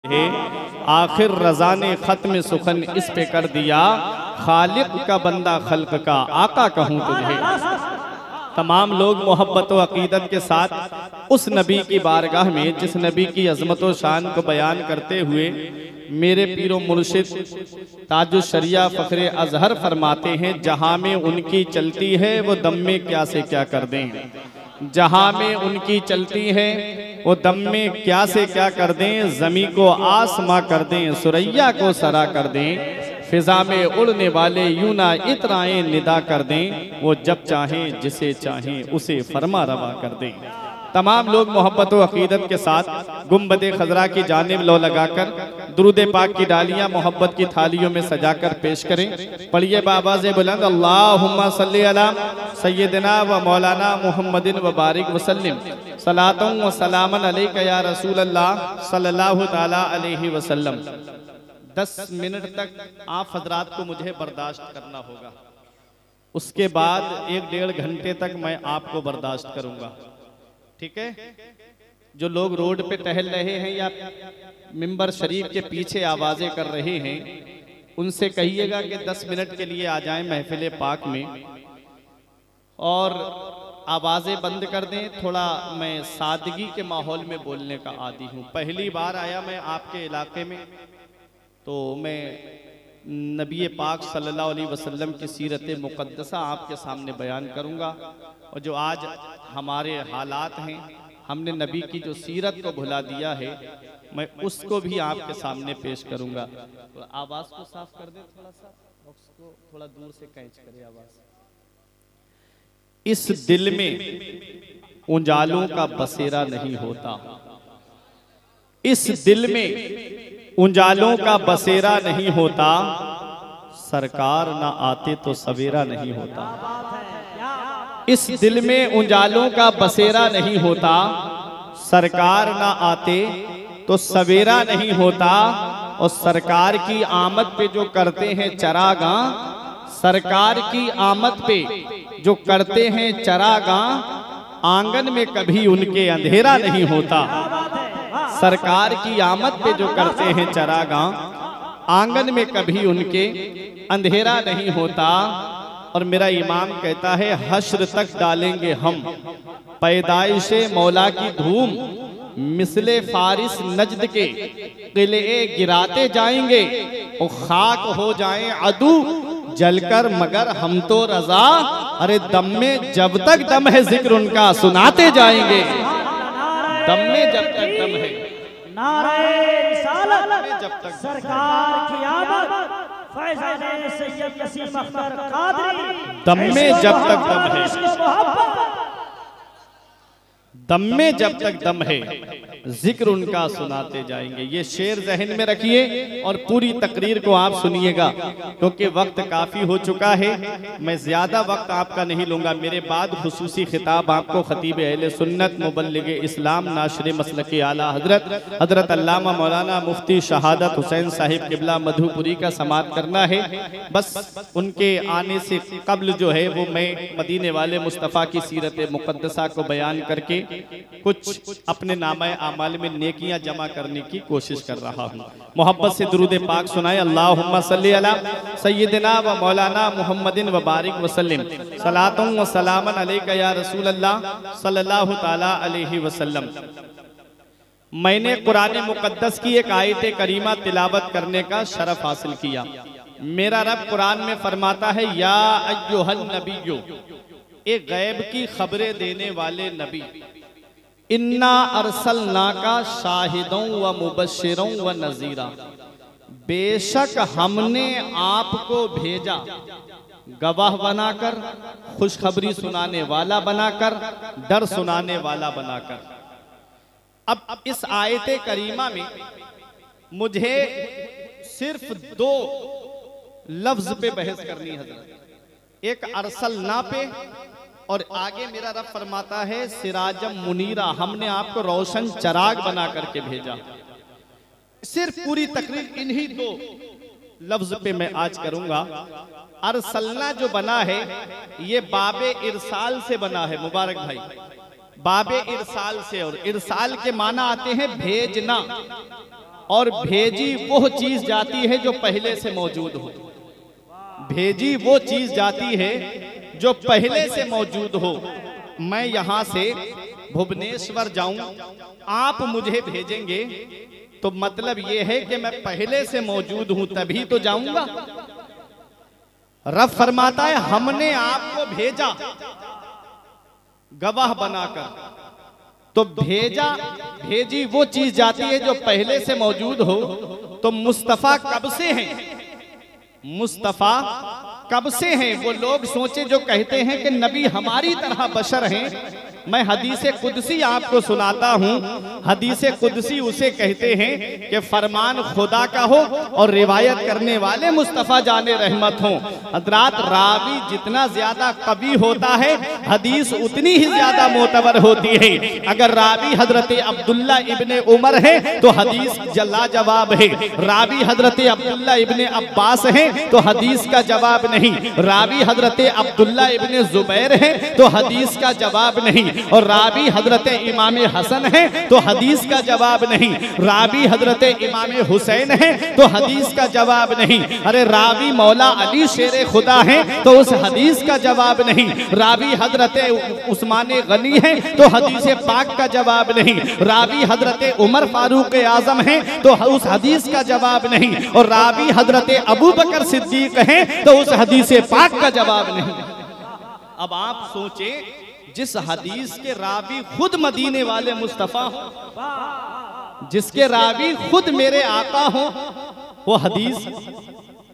है आखिर रज़ा ने ख़त्म सुखन इस पे कर दिया, खालिक का बंदा खल्क का आका कहूँ तुझे। तमाम लोग मोहब्बत व अकीदत के साथ उस नबी की बारगाह में, जिस नबी की अज़मत व शान को बयान करते हुए मेरे पीरो मुर्शिद ताजुश शरिया फ़ख्रे अज़हर फरमाते हैं, जहाँ में उनकी चलती है वो दम में क्या से क्या कर दें। जहाँ में उनकी चलती है वो दम में क्या से क्या कर दें। ज़मी को आसमां कर दें, सुरैया को सरा कर दें। फिजा में उड़ने वाले यूं ना इतराएं निदा कर दें। वो जब चाहें जिसे चाहें उसे फरमा रवा कर दें। तमाम लोग मोहब्बत व अकीदत के साथ गुंबद खजरा की जानिब लो लगाकर दुरूद पाक की डालियां मोहब्बत की थालियों में सजाकर पेश करें। पढ़िए बाबाज़े बुलंद अल्लाहुम्मा सल्ली अला सय्यदना व मौलाना मुहम्मदिन व बारिक वसल्लिम सलातुन व सलामन अलैका या रसूल अल्लाह सल्लल्लाहु ताला अलैहि वसल्लम। 10 मिनट तक आप हजरात को मुझे बर्दाश्त करना होगा, उसके बाद 1-1.5 घंटे तक मैं आपको बर्दाश्त करूंगा, ठीक है। जो लोग रोड पे टहल रहे हैं या मिंबर शरीफ के पीछे आवाजें कर रहे हैं, उनसे कहिएगा कि 10 मिनट के लिए आ जाएं महफिल पाक में और आवाजें बंद कर दें। थोड़ा मैं सादगी के माहौल में बोलने का आदी हूँ। पहली बार आया मैं आपके इलाके में, तो मैं नबी पाक सल्लल्लाहु अलैहि वसल्लम की सीरत मुक़द्दसा आपके सामने बयान करूँगा। और जो आज हमारे हालात हैं, हमने नबी की जो सीरत को भुला दिया है, मैं उसको भी आपके सामने पेश करूँगा। तो आवाज़ को साफ कर दे, थोड़ा सा बॉक्स को थोड़ा दूर से कैच करे आवाज़। इस दिल में उजालों का बसेरा नहीं होता, इस दिल में उजालों का बसेरा नहीं होता, सरकार ना आते तो सवेरा नहीं होता। इस दिल में उजालों का बसेरा नहीं होता, सरकार ना आते तो सवेरा नहीं होता। और सरकार की आमद पे जो करते हैं चरागा, सरकार की आमद पे जो करते हैं चरागा, आंगन में कभी उनके अंधेरा नहीं होता। सरकार की आमद पे जो करते हैं चरागा, आंगन में कभी उनके अंधेरा नहीं होता। और मेरा इमाम कहता है, हश्र तक डालेंगे हम पैदाइशे मौला की धूम, मिसले फारिस नजद के किले गिराते जाएंगे। और खाक हो जाएं अदू जलकर मगर हम तो रजा, अरे दम में जब तक दम है जिक्र उनका सुनाते जाएंगे। दम में जब तक दम है, नारे रिसालत में जब तक सरकार की आमद, फैज़ाने सैयद नसीम अख्तर कादरी, दम में जब तक दम है, दम में जब तक दम है जिक्र उनका सुनाते जाएंगे। ये शेर जहन में रखिए और पूरी तकरीर को आप सुनिएगा, क्योंकि वक्त काफ़ी हो चुका है। मैं ज़्यादा वक्त आपका नहीं लूँगा। मेरे बाद खुसूसी खिताब आपको खतीब अहले सुन्नत मुबल्लिग इस्लाम नाशर मसलक आला हज़रत अल्लामा मौलाना मुफ्ती शहादत हुसैन साहिब किबला मधुपुरी का समाअत करना है। बस उनके आने से कब्ल जो है वो मैं मदीने वाले मुस्तफ़ा की सीरत मुक़द्दसा को बयान करके कुछ अपने नामा आमाल में नेकियां जमा करने की कोशिश कर रहा हूँ। मोहब्बत से दुरूद पाक सुनाए। अल्लाहुम्मा सल्ली अला सय्यदना व मौलाना मुहम्मदिन व बारिक वसल्लिम सलातुन व सलामन अलैका या रसूल अल्लाह सल्लल्लाहु ताला अलैहि वसल्लम। मैंने कुरान मुक़द्दस की एक आयत करीमा तिलावत करने का शरफ हासिल किया। मेरा रब कुरान में फरमाता है, या अय्युहन नबिय्यु, एक गैब की खबरें देने वाले नबी, इन्ना अरसलना का शाहिदों व मुबश्शिरों व नज़ीरा, बेशक हमने आपको भेजा गवाह बनाकर, खुशखबरी सुनाने वाला बनाकर, डर सुनाने वाला बनाकर। अब इस आयत करीमा में मुझे सिर्फ 2 लफ्ज पे बहस करनी है हज़रत। एक अरसलना पे, और आगे मेरा रब फरमाता है सिराजम मुनीरा, हमने आपको रोशन चराग बना करके भेजा। सिर्फ पूरी तकरीर इन्हीं 2 लफ्ज पे मैं आज करूंगा। अरसलना जो बना है ये बाबे इरसाल से बना है मुबारक भाई, बाबे इरसाल से। और इरसाल के माना आते हैं भेजना, और भेजी वो चीज जाती है जो पहले से मौजूद हो। भेजी वो चीज जाती है जो पहले से मौजूद हो। मैं यहां से भुवनेश्वर जाऊं, आप मुझे भेजेंगे तो मतलब ये है कि मैं पहले से मौजूद हूं तभी तो जाऊंगा। रब फरमाता है हमने आपको भेजा गवाह बनाकर, तो भेजी वो चीज जाती है जो पहले से मौजूद हो। तो मुस्तफा कब से हैं? मुस्तफा कब से हैं? वो लोग सोचे जो कहते हैं कि नबी हमारी तरह बशर हैं। मैं हदीस कुदसी आपको सुनाता हूँ। हदीस कुदसी उसे कहते हैं कि फरमान खुदा का हो और रिवायत करने वाले मुस्तफ़ा जाने रहमत हों। हजरात, रावी जितना ज्यादा कवि होता है हदीस उतनी ही ज्यादा मोतबर होती है। अगर रावी हजरत अब्दुल्ला इब्ने उमर है तो हदीस लाजवाब है। रावी हजरत अब्दुल्ला इब्ने अब्बास है तो हदीस का जवाब नहीं। रावी हजरत अब्दुल्ला इब्ने जुबैर है तो हदीस का जवाब नहीं। और रावी हजरत इमाम हसन है तो हदीस का जवाब नहीं। रावी हजरत इमाम हुसैन है तो हदीस का जवाब नहीं। अरे रावी मौला अली शेर खुदा है तो उस हदीस का जवाब नहीं। रावी हजरत उस्मान गनी है तो हदीस पाक का जवाब नहीं। रावी हजरत उमर फारूक आजम है तो उस हदीस का जवाब नहीं। और रावी हजरत अबू बकर सिद्दीक है तो उस हदीस पाक का जवाब नहीं। अब आप सोचे, जिस हदीस के रावी खुद मदीने वाले मुस्तफा हो, जिसके रावी खुद मेरे आका हो, वो हदीस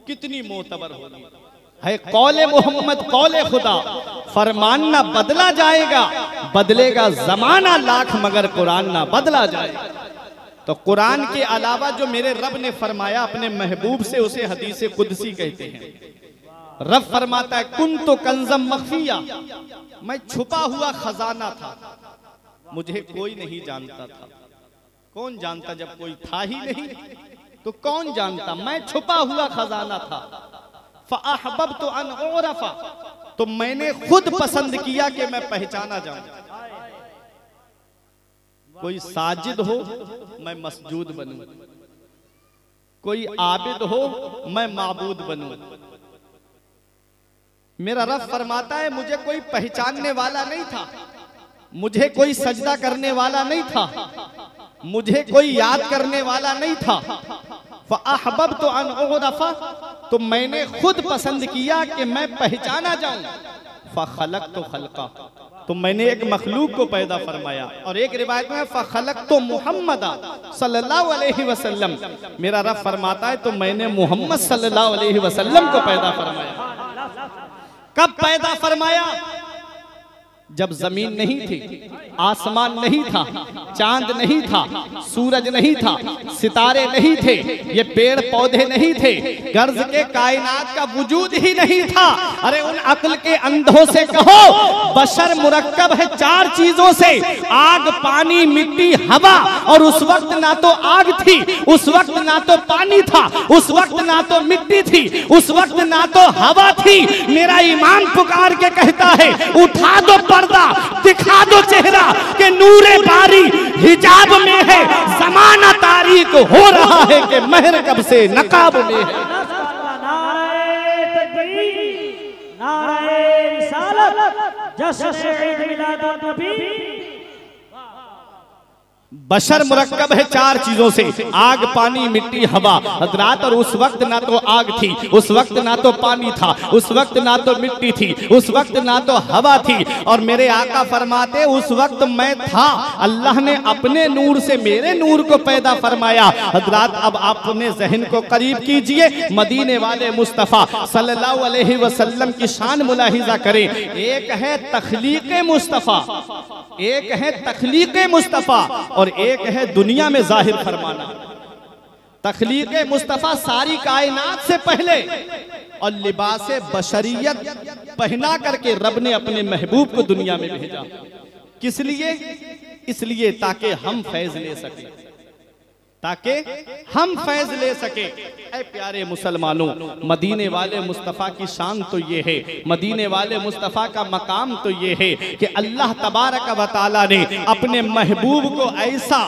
कितनी मोतबर होगी है। कौले मोहम्मद कौले खुदा, फरमान ना बदला जाएगा, बदलेगा जमाना लाख मगर कुरान ना बदला जाएगा। तो कुरान के अलावा जो मेरे रब ने फरमाया अपने महबूब से, उसे हदीस कुदसी कहते हैं। रब फरमाता है कुन तो कंजम मखफिया, मैं छुपा हुआ खजाना था, मुझे कोई नहीं जानता था। कौन जानता? जब कोई था ही नहीं तो कौन जानता? मैं छुपा हुआ खजाना था। फ़अहबब्तु अन उरफ़ा, तो मैंने खुद पसंद किया कि मैं पहचाना जाऊं। कोई साजिद हो मैं मसजूद बनूं, कोई आबिद हो मैं माबूद बनूं। मेरा रब फरमाता है मुझे कोई पहचानने वाला नहीं था, मुझे कोई सजदा करने वाला नहीं था, मुझे कोई याद करने वाला नहीं था। फ़अहबब्तु अन उरफ़ा, तो मैंने खुद पसंद किया कि मैं पहचाना जाऊं। फ़ख़लक़तु ख़ल्क़ा, तो मैंने एक मखलूक को पैदा फरमाया। और एक रिवायत में फ़ख़लक़तु मुहम्मदा सल्लल्लाहु अलैहि वसल्लम, मेरा रब फरमाता है तो मैंने मोहम्मद सल्लल्लाहु अलैहि वसल्लम को पैदा फरमाया। कब पैदा फरमाया? जब जमीन नहीं थी, आसमान नहीं था, चांद नहीं था, सूरज नहीं था, सितारे नहीं थे, ये पेड़ पौधे नहीं थे, गर्ज के कायनात का वजूद ही नहीं था। अरे उन अक्ल के अंधों से कहो बशर मुरक्कब है चार चीजों से, आग, पानी, मिट्टी, हवा। और उस वक्त ना तो आग थी, उस वक्त ना तो पानी था, उस वक्त ना तो मिट्टी थी, उस वक्त ना तो हवा थी। मेरा ईमान पुकार के कहता है उठा दो पर्दा, दिखा दो चेहरा कि नूरे बारी हिजाब में है, ज़माना तारीक हो रहा है कि महर कब से नकाब में है। नारे तकबीर, नारे रिसालत, जश्न ईद मिलादुन नबी। बशर मुरक्कब है चार चीजों से, आग, पानी, मिट्टी, हवा। हजरात, और उस वक्त ना तो आग थी, उस वक्त ना तो पानी था, उस वक्त ना तो मिट्टी थी, उस वक्त ना तो हवा थी। और मेरे आका फरमाते उस वक्त मैं था, अल्लाह ने अपने नूर से मेरे नूर को पैदा फरमाया। हजरात, अब आप अपने जहन को करीब कीजिए, मदीने वाले मुस्तफ़ा सल्लल्लाहु अलैहि वसल्लम की शान मुलाहिजा करें। एक है तख्लीक़े मुस्तफ़ा, एक है तख्लीक़े मुस्तफ़ा, और एक है दुनिया में जाहिर फरमाना। तख्लीक़े मुस्तफ़ा सारी कायनात से पहले, और लिबासे बशरियत पहना करके रब ने अपने महबूब को दुनिया में भेजा। किस लिए? इसलिए ताकि हम फैज ले सके, ताकि हम फैज ले सके। ऐ प्यारे मुसलमानों, मदीने वाले मुस्तफ़ा की शान तो ये है, मदीने वाले मुस्तफ़ा का मकाम तो ये है कि अल्लाह तबारक व तआला ने अपने महबूब को ऐसा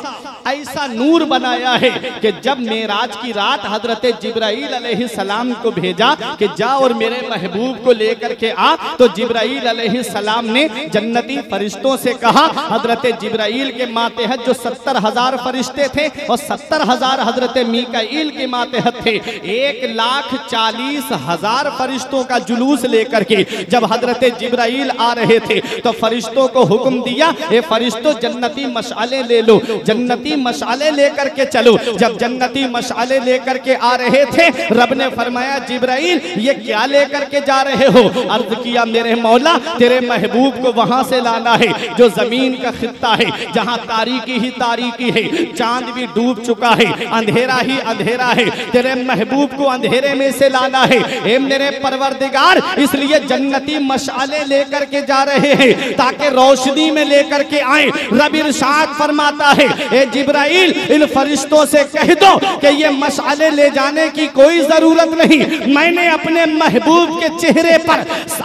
ऐसा नूर बनाया है कि जब मेराज की रात हजरत जिब्राईल अलैहिस्सलाम को भेजा कि जा और मेरे महबूब को लेकर के आ, तो जिब्राईल अलैहिस्सलाम ने जन्नती फरिश्तों से कहा। हजरत जिब्राईल के मातेहत जो 70,000 फरिश्ते थे और 70,000 हजरत मीकाईल के मातेहत थे, 1,40,000 फरिश्तों का जुलूस लेकर के जब हजरत जिब्राईल आ रहे थे तो फरिश्तों को हुक्म दिया, ये फरिश्तों जन्नती मशाले ले लो, जन्नती मशाले लेकर के चलो। जब जन्नती मशाले लेकर के आ रहे थे, रब ने फरमाया जिब्राईल ये क्या लेकर के जा रहे हो? अर्ज किया मेरे मौला तेरे महबूब को वहां से लाना है जो जमीन का खित्ता है, जहां तारीकी ही तारीकी है, चांद भी डूब चुका है, अंधेरा ही अंधेरा है, तेरे महबूब को अंधेरे में से लाना है। ए मेरे परवरदिगार, इसलिए जन्नती मशाले लेकर के जा रहे हैं ताकि रोशनी में लेकर के आए। रब इरशाद फरमाता है, ए जिब्राईल इन फरिश्तों से कह दो कि ये मशाले ले जाने की कोई जरूरत नहीं, मैंने अपने महबूब के चेहरे पर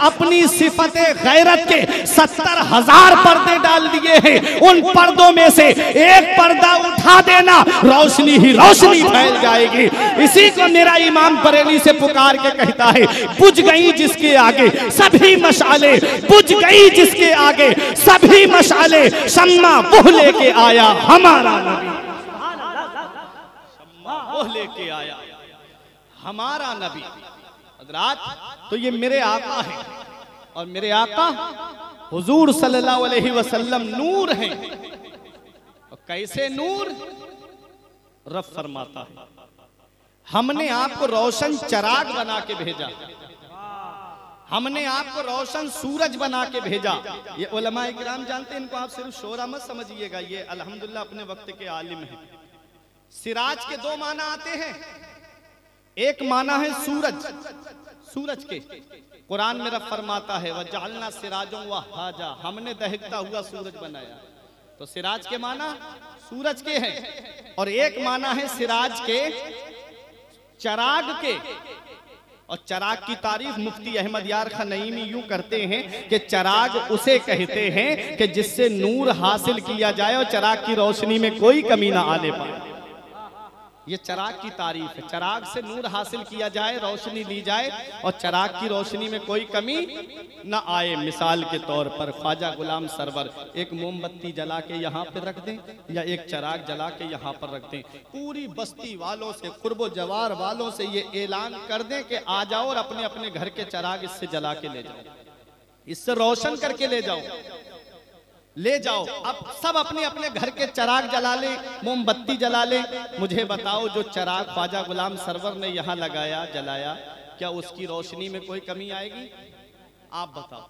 अपनी सिफते गैरत के 70,000 पर्दे डाल दिए हैं। उन पर्दों में से एक पर्दा उठा देना, रोशनी ही रोशनी फैल जाएगी। इसी को मेरा इमाम बरेली से पुकार के कहता है, बुझ गई जिसके आगे सभी मशाले, बुझ गई जिसके आगे सभी मशाले, शम्मा वो लेके आया हमारा नबी, शम्मा वो लेके आया हमारा नबी। हज़रात, तो ये मेरे आका है और मेरे आका हुजूर सल्लल्लाहु अलैहि वसल्लम नूर हैं। और कैसे नूर? रब फरमाता है, हमने आपको रोशन चराग बना के भेजा, हमने आपको रोशन सूरज बना के भेजा। ये उलमाए किराम जानते हैं, इनको आप सिर्फ शोरा मत समझिएगा, ये अल्हम्दुलिल्लाह अपने वक्त के आलिम हैं। सिराज के दो माना आते हैं, एक माना है सूरज, सूरज के कुरान में रब फरमाता है वजअलना सिराजों वहाजा, हमने दहकता हुआ सूरज बनाया। तो सिराज के माना सूरज के हैं और एक माना है सिराज के चराग के। और चराग की तारीफ मुफ्ती अहमद यार खान नईमी यूं करते हैं कि चराग उसे कहते हैं कि जिससे नूर हासिल किया जाए और चराग की रोशनी में कोई कमी ना आने पाए। ये चराग की तारीफ है, चराग से नूर हासिल किया जाए, रोशनी ली जाए और चराग की रोशनी में कोई कमी ना आए। मिसाल के तौर पर ख्वाजा गुलाम सरवर एक मोमबत्ती जला के यहाँ पे रख दें या एक चराग जला के यहाँ पर रख दें, पूरी बस्ती वालों से, कुर्बो जवार वालों से ये ऐलान कर दें कि आ जाओ और अपने अपने घर के चराग इससे जला के ले जाओ, इससे रोशन करके ले जाओ, ले जाओ। अब सब अपने अपने घर के चराग जला ले, मोमबत्ती जला ले। मुझे बताओ जो चराग ख्वाजा गुलाम सरवर ने यहाँ लगाया, जलाया, क्या उसकी रोशनी में कोई कमी आएगी? आप बताओ,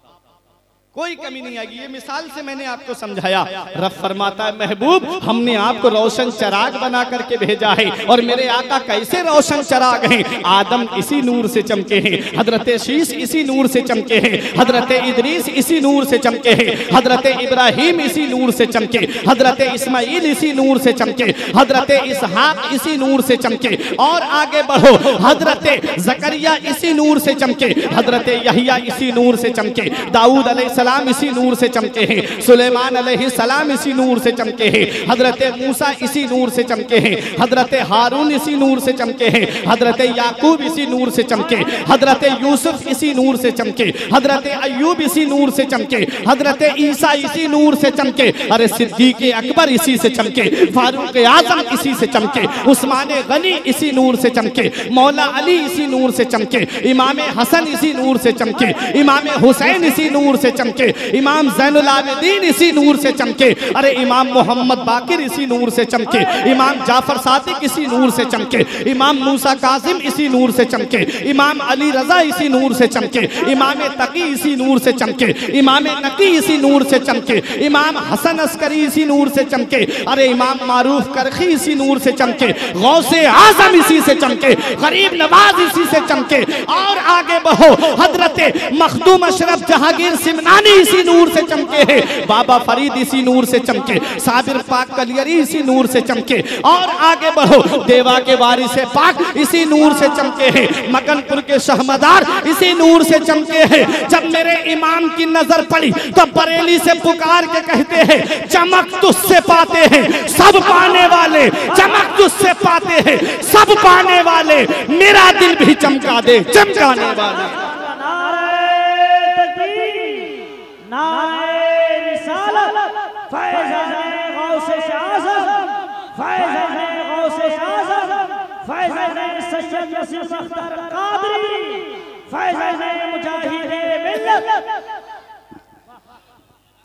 कोई कमी नहीं आएगी। ये मिसाल से मैंने आपको समझाया। रब फरमाता है महबूब हमने आपको रोशन चराग बना करके भेजा है। और मेरे आका कैसे रोशन चराग हैं? आदम इसी नूर से चमके हैं, हजरत शीश इसी नूर से चमके हैं, हजरत इदरीस इसी नूर से चमके हैं, हजरत इब्राहिम इसी नूर से चमके, हजरत इस्माइल इसी नूर से चमके, हजरत इसहाक इसी नूर से चमके। और आगे बढ़ो, हजरत जकरिया इसी नूर से चमके, हजरत यहिया इसी नूर से चमके, दाऊद अलैहिस्सलाम इसी नूर से चमके हैं, सुलेमान अलैहिस्सलाम इसी नूर से चमके हैं, हजरत मूसा इसी नूर से चमके हैं, हजरत हारून इसी नूर से चमके हैं, हजरत याकूब इसी नूर से चमके, हजरत यूसुफ इसी नूर से चमके, हजरत अय्यूब इसी नूर से चमके, हजरत ईसा इसी नूर से चमके, अरे सिद्दीक अकबर इसी से चमके, फारूक आजम इसी से चमके, उस्मान गनी इसी नूर से चमके, मौला अली इसी नूर से चमके, इमाम हसन इसी नूर से चमके, इमाम हुसैन इसी नूर से चमके, इमाम ज़ैनुल आबिदीन इसी नूर से चमके, अरे इमाम मोहम्मद बाकिर इसी नूर से चमके, इमाम जाफर सादिक इसी नूर से चमके, इमाम मूसा कासिम इसी नूर से चमके, इमाम अली रजा इसी नूर से चमके, इमाम तकी इसी नूर से चमके, इमाम नकी इसी नूर से चमके, इमाम हसन अस्करी इसी नूर से चमके, अरे इमाम मारूफ करखी इसी नूर से चमके, गौसे आजम इसी से चमके, गरीब नवाज इसी से चमके। और आगे बढ़ो, हजरत मखदूम अशरफ जहांगीर सिमना मस्तानी इसी नूर से चमके हैं, बाबा फरीद इसी नूर से चमके, साबिर पाक कलियरी इसी नूर से चमके। और आगे बढ़ो, देवा के वारिस पाक इसी नूर से चमके हैं, मकनपुर के शहमदार इसी नूर से चमके हैं। जब मेरे इमाम की नजर पड़ी तो बरेली से पुकार के कहते हैं, चमक तुझसे पाते हैं सब पाने वाले, चमक तुझसे पाते हैं सब पाने वाले, मेरा दिल भी चमका दे चमकाने वाले।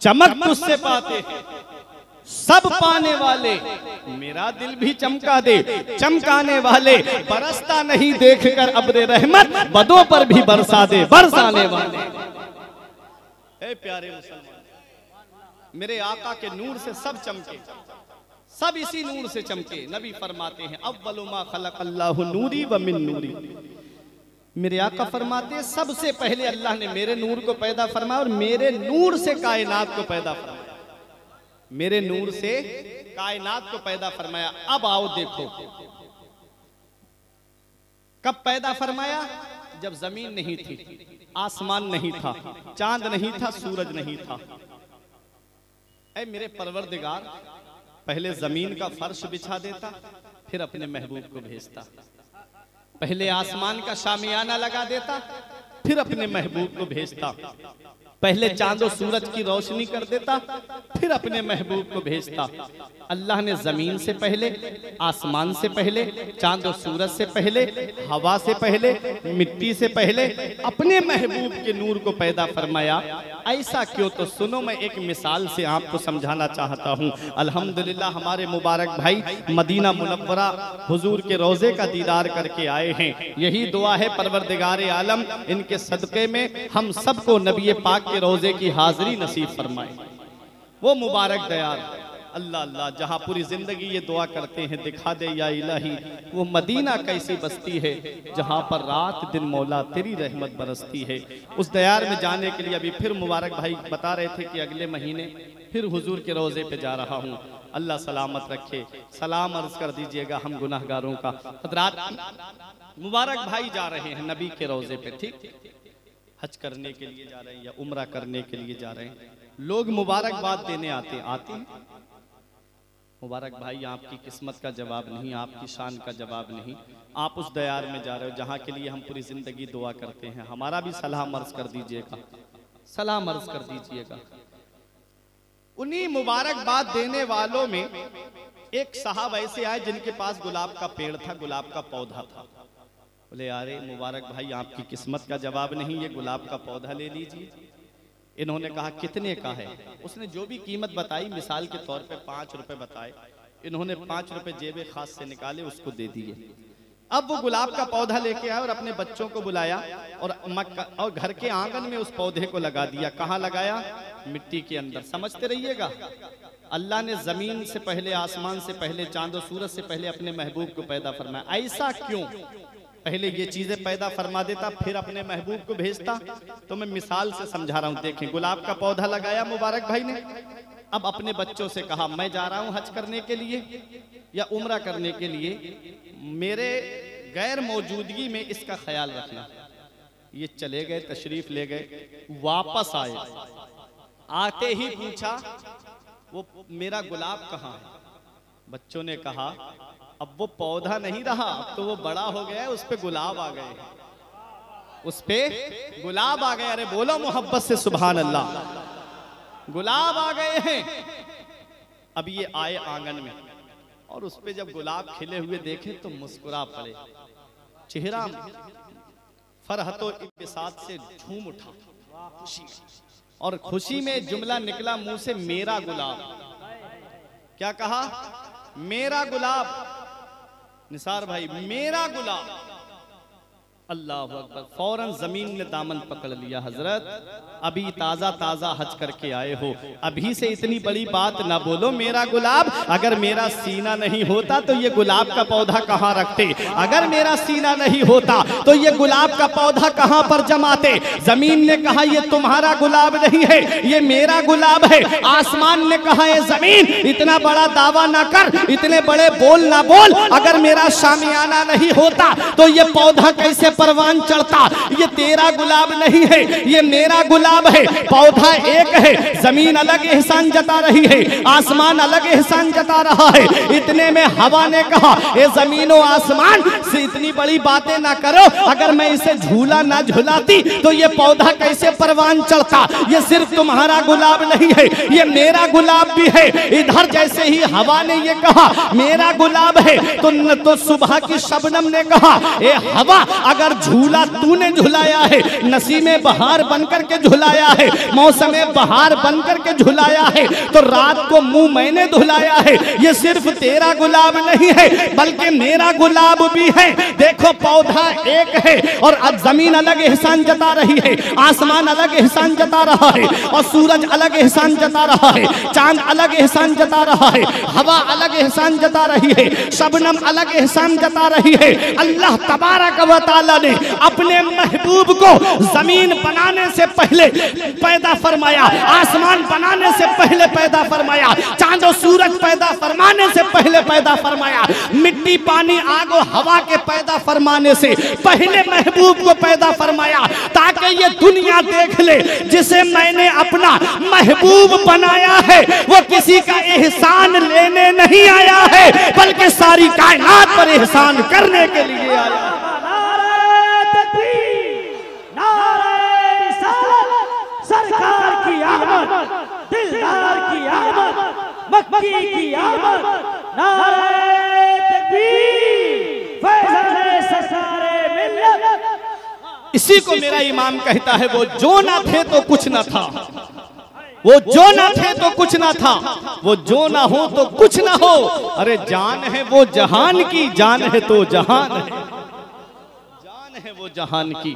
चमक तुझसे पाते सब पाने वाले, मेरा दिल भी चमका दे चमकाने वाले, बरसता नहीं देखकर अब्रे रहमत, बदों पर भी बरसा दे बरसाने वाले। ए प्यारे मुसलमान, मेरे आका के नूर से सब चमके, सब इसी नूर से चमके। नबी फरमाते हैं, अव्वलु मा खलक़ल्लाहु नूरी व मिन नूरी। मेरे आका फरमाते हैं, सबसे पहले अल्लाह ने मेरे नूर को पैदा फरमाया और मेरे नूर से कायनात को पैदा फरमाया, मेरे नूर से कायनात को पैदा फरमाया। अब आओ देखो, कब पैदा फरमाया? जब जमीन नहीं थी, आसमान नहीं था, चांद नहीं था, सूरज नहीं था। ऐ मेरे परवरदिगार, पहले जमीन का फर्श बिछा देता, फिर अपने महबूब को भेजता। पहले आसमान का शामियाना लगा देता, फिर अपने महबूब को भेजता। पहले चांद और सूरज की रोशनी कर देता, फिर अपने महबूब को भेजता। अल्लाह ने जमीन से पहले, आसमान से पहले, चांद और सूरज से पहले, हवा से पहले, मिट्टी से पहले अपने महबूब के नूर को पैदा फरमाया। ऐसा क्यों? तो सुनो, मैं एक मिसाल से आपको समझाना चाहता हूँ। अल्हम्दुलिल्लाह हमारे मुबारक भाई मदीना मुनव्वरा हुजूर के रोजे का दीदार करके आए हैं। यही दुआ है परवरदिगार आलम इनके सदक़े में हम सबको नबी पाक के रोजे की हाजिरी नसीब फरमाए। वो मुबारक दयाल अल्लाह अल्लाह, जहाँ पूरी जिंदगी ये दुआ करते हैं, दिखा दे या इलाही वो मदीना कैसी बस्ती है जहाँ पर रात दिन मौला तेरी रहमत बरसती है। उस दयार में जाने के लिए अभी फिर मुबारक भाई बता रहे थे कि अगले महीने फिर हुजूर के रोजे पे जा रहा हूँ। अल्लाह सलामत रखे, सलाम अर्ज कर दीजिएगा हम गुनाहगारों का। हज़रात मुबारक भाई जा रहे हैं नबी के रोजे पे, ठीक, हज करने के लिए जा रहे हैं या उम्रा करने के लिए जा रहे हैं। लोग मुबारकबाद देने आते हैं। मुबारक भाई, आपकी किस्मत का जवाब नहीं, आपकी शान का जवाब नहीं, आप उस दयार में जा रहे हो जहाँ के लिए हम पूरी जिंदगी दुआ करते हैं। हमारा भी सलाम अर्ज कर दीजिएगा, सलाम अर्ज कर दीजिएगा। उन्हीं मुबारकबाद देने वालों में एक साहब ऐसे आए जिनके पास गुलाब का पेड़ था, गुलाब का पौधा था। बोले, अरे मुबारक भाई, आपकी किस्मत का जवाब नहीं, ये गुलाब का पौधा ले लीजिए। इन्होंने कहा कितने का है? उसने जो भी कीमत बताई, मिसाल के तौर पे 5 रुपए बताए। इन्होंने 5 रुपए जेब खास से निकाले, उसको दे दिए। अब वो गुलाब का पौधा लेके आए और अपने बच्चों को बुलाया और घर के आंगन में उस पौधे को लगा दिया। कहाँ लगाया? मिट्टी के अंदर। समझते रहिएगा, अल्लाह ने जमीन से पहले, आसमान से पहले, चांद और सूरज से पहले अपने महबूब को पैदा फरमाया। ऐसा क्यों? पहले ये चीजें पैदा फरमा देता, फिर अपने महबूब को भेजता। तो मैं मिसाल से समझा रहा हूँ। देखें, गुलाब का पौधा लगाया मुबारक भाई ने, अब अपने बच्चों से कहा, मैं जा रहा हूँ हज करने के लिए या उम्रा करने के लिए, मेरे गैर मौजूदगी में इसका ख्याल रखना। ये चले गए, तशरीफ ले गए, वापस आए, आते ही पूछा, वो मेरा गुलाब कहाँ है? बच्चों ने कहा, अब वो पौधा नहीं रहा, अब तो वो बड़ा हो गया है, उस पे गुलाब आ गए, उस पे गुलाब आ गए। अरे बोलो मोहब्बत से सुभान अल्लाह, गुलाब आ गए हैं। अब ये आए आंगन में और उस पे जब गुलाब खिले हुए देखे तो मुस्कुरा पड़े, चेहरा फरहतो इब्तिसात से झूम उठा खुशी, और खुशी में जुमला निकला मुंह से, मेरा गुलाब। क्या कहा? मेरा गुलाब। निसार भाई, मेरा गुलाब। अल्लाह अकबर। फौरन जमीन ने दामन पकड़ लिया, हजरत अभी ताजा ताजा हज करके आए हो, अभी से इतनी बड़ी बात ना बोलो मेरा गुलाब। अगर मेरा सीना नहीं होता तो ये गुलाब का पौधा कहाँ रखते, अगर मेरा सीना नहीं होता तो ये गुलाब का पौधा कहाँ पर जमाते। जमीन ने कहा ये तुम्हारा गुलाब नहीं है, ये मेरा गुलाब है। आसमान ने कहा ये जमीन इतना बड़ा दावा ना कर, इतने बड़े बोल ना बोल, अगर मेरा शामियाना नहीं होता तो ये पौधा कैसे परवान चढ़ता। ये तेरा गुलाब नहीं है, ये मेरा गुलाब है। पौधा एक है, जमीन अलग एहसान जता रही है, आसमान अलग एहसान जता रहा है। इतने में हवा ने कहा ये जमीन और आसमान से इतनी बड़ी बातें ना करो, अगर मैं इसे झूला ना झुलाती तो ये पौधा कैसे परवान चढ़ता। ये सिर्फ तुम्हारा गुलाब नहीं है, ये मेरा गुलाब भी है। इधर जैसे ही हवा ने ये कहा मेरा गुलाब है तो सुबह की शबनम ने कहा ए हवा, अगर झूला तूने झुलाया है, नसीमे बहार बनकर के झुलाया है, मौसमे बहार बनकर के झुलाया है, तो रात को मुंह मैंने धुलाया है। ये सिर्फ तेरा गुलाब नहीं है बल्कि मेरा गुलाब भी है। देखो पौधा एक है और अब जमीन अलग एहसान जता रही है, आसमान अलग एहसान जता रहा है, और सूरज अलग एहसान जता रहा है, चांद अलग एहसान जता रहा है, हवा अलग एहसान जता रही है, शबनम अलग एहसान जता रही है। अल्लाह तबारक व तआला ने अपने महबूब को जमीन बनाने से पहले पैदा फरमाया, आसमान बनाने से पहले पैदा फरमाया, चांद और सूरज पैदा फरमाने से पहले पैदा फरमाया, मिट्टी पानी आग और हवा के पैदा फरमाने से पहले महबूब को पैदा फरमाया, ताकि ये दुनिया देख ले जिसे मैंने अपना महबूब बनाया है वो किसी का एहसान लेने नहीं आया है बल्कि सारी कायनात पर एहसान करने के लिए आया है। सरकार की आमद, दिलदार की आमद, मक्की की आमद, नारे तकबीर, फैज़ाने ससारे मिल्लत। इसी को मेरा इमाम कहता है वो जो ना थे तो कुछ ना था, वो जो ना थे तो कुछ ना था, वो जो ना हो तो कुछ ना हो। अरे जान है वो जहान की, जान है तो जहान है, है वो जहान की,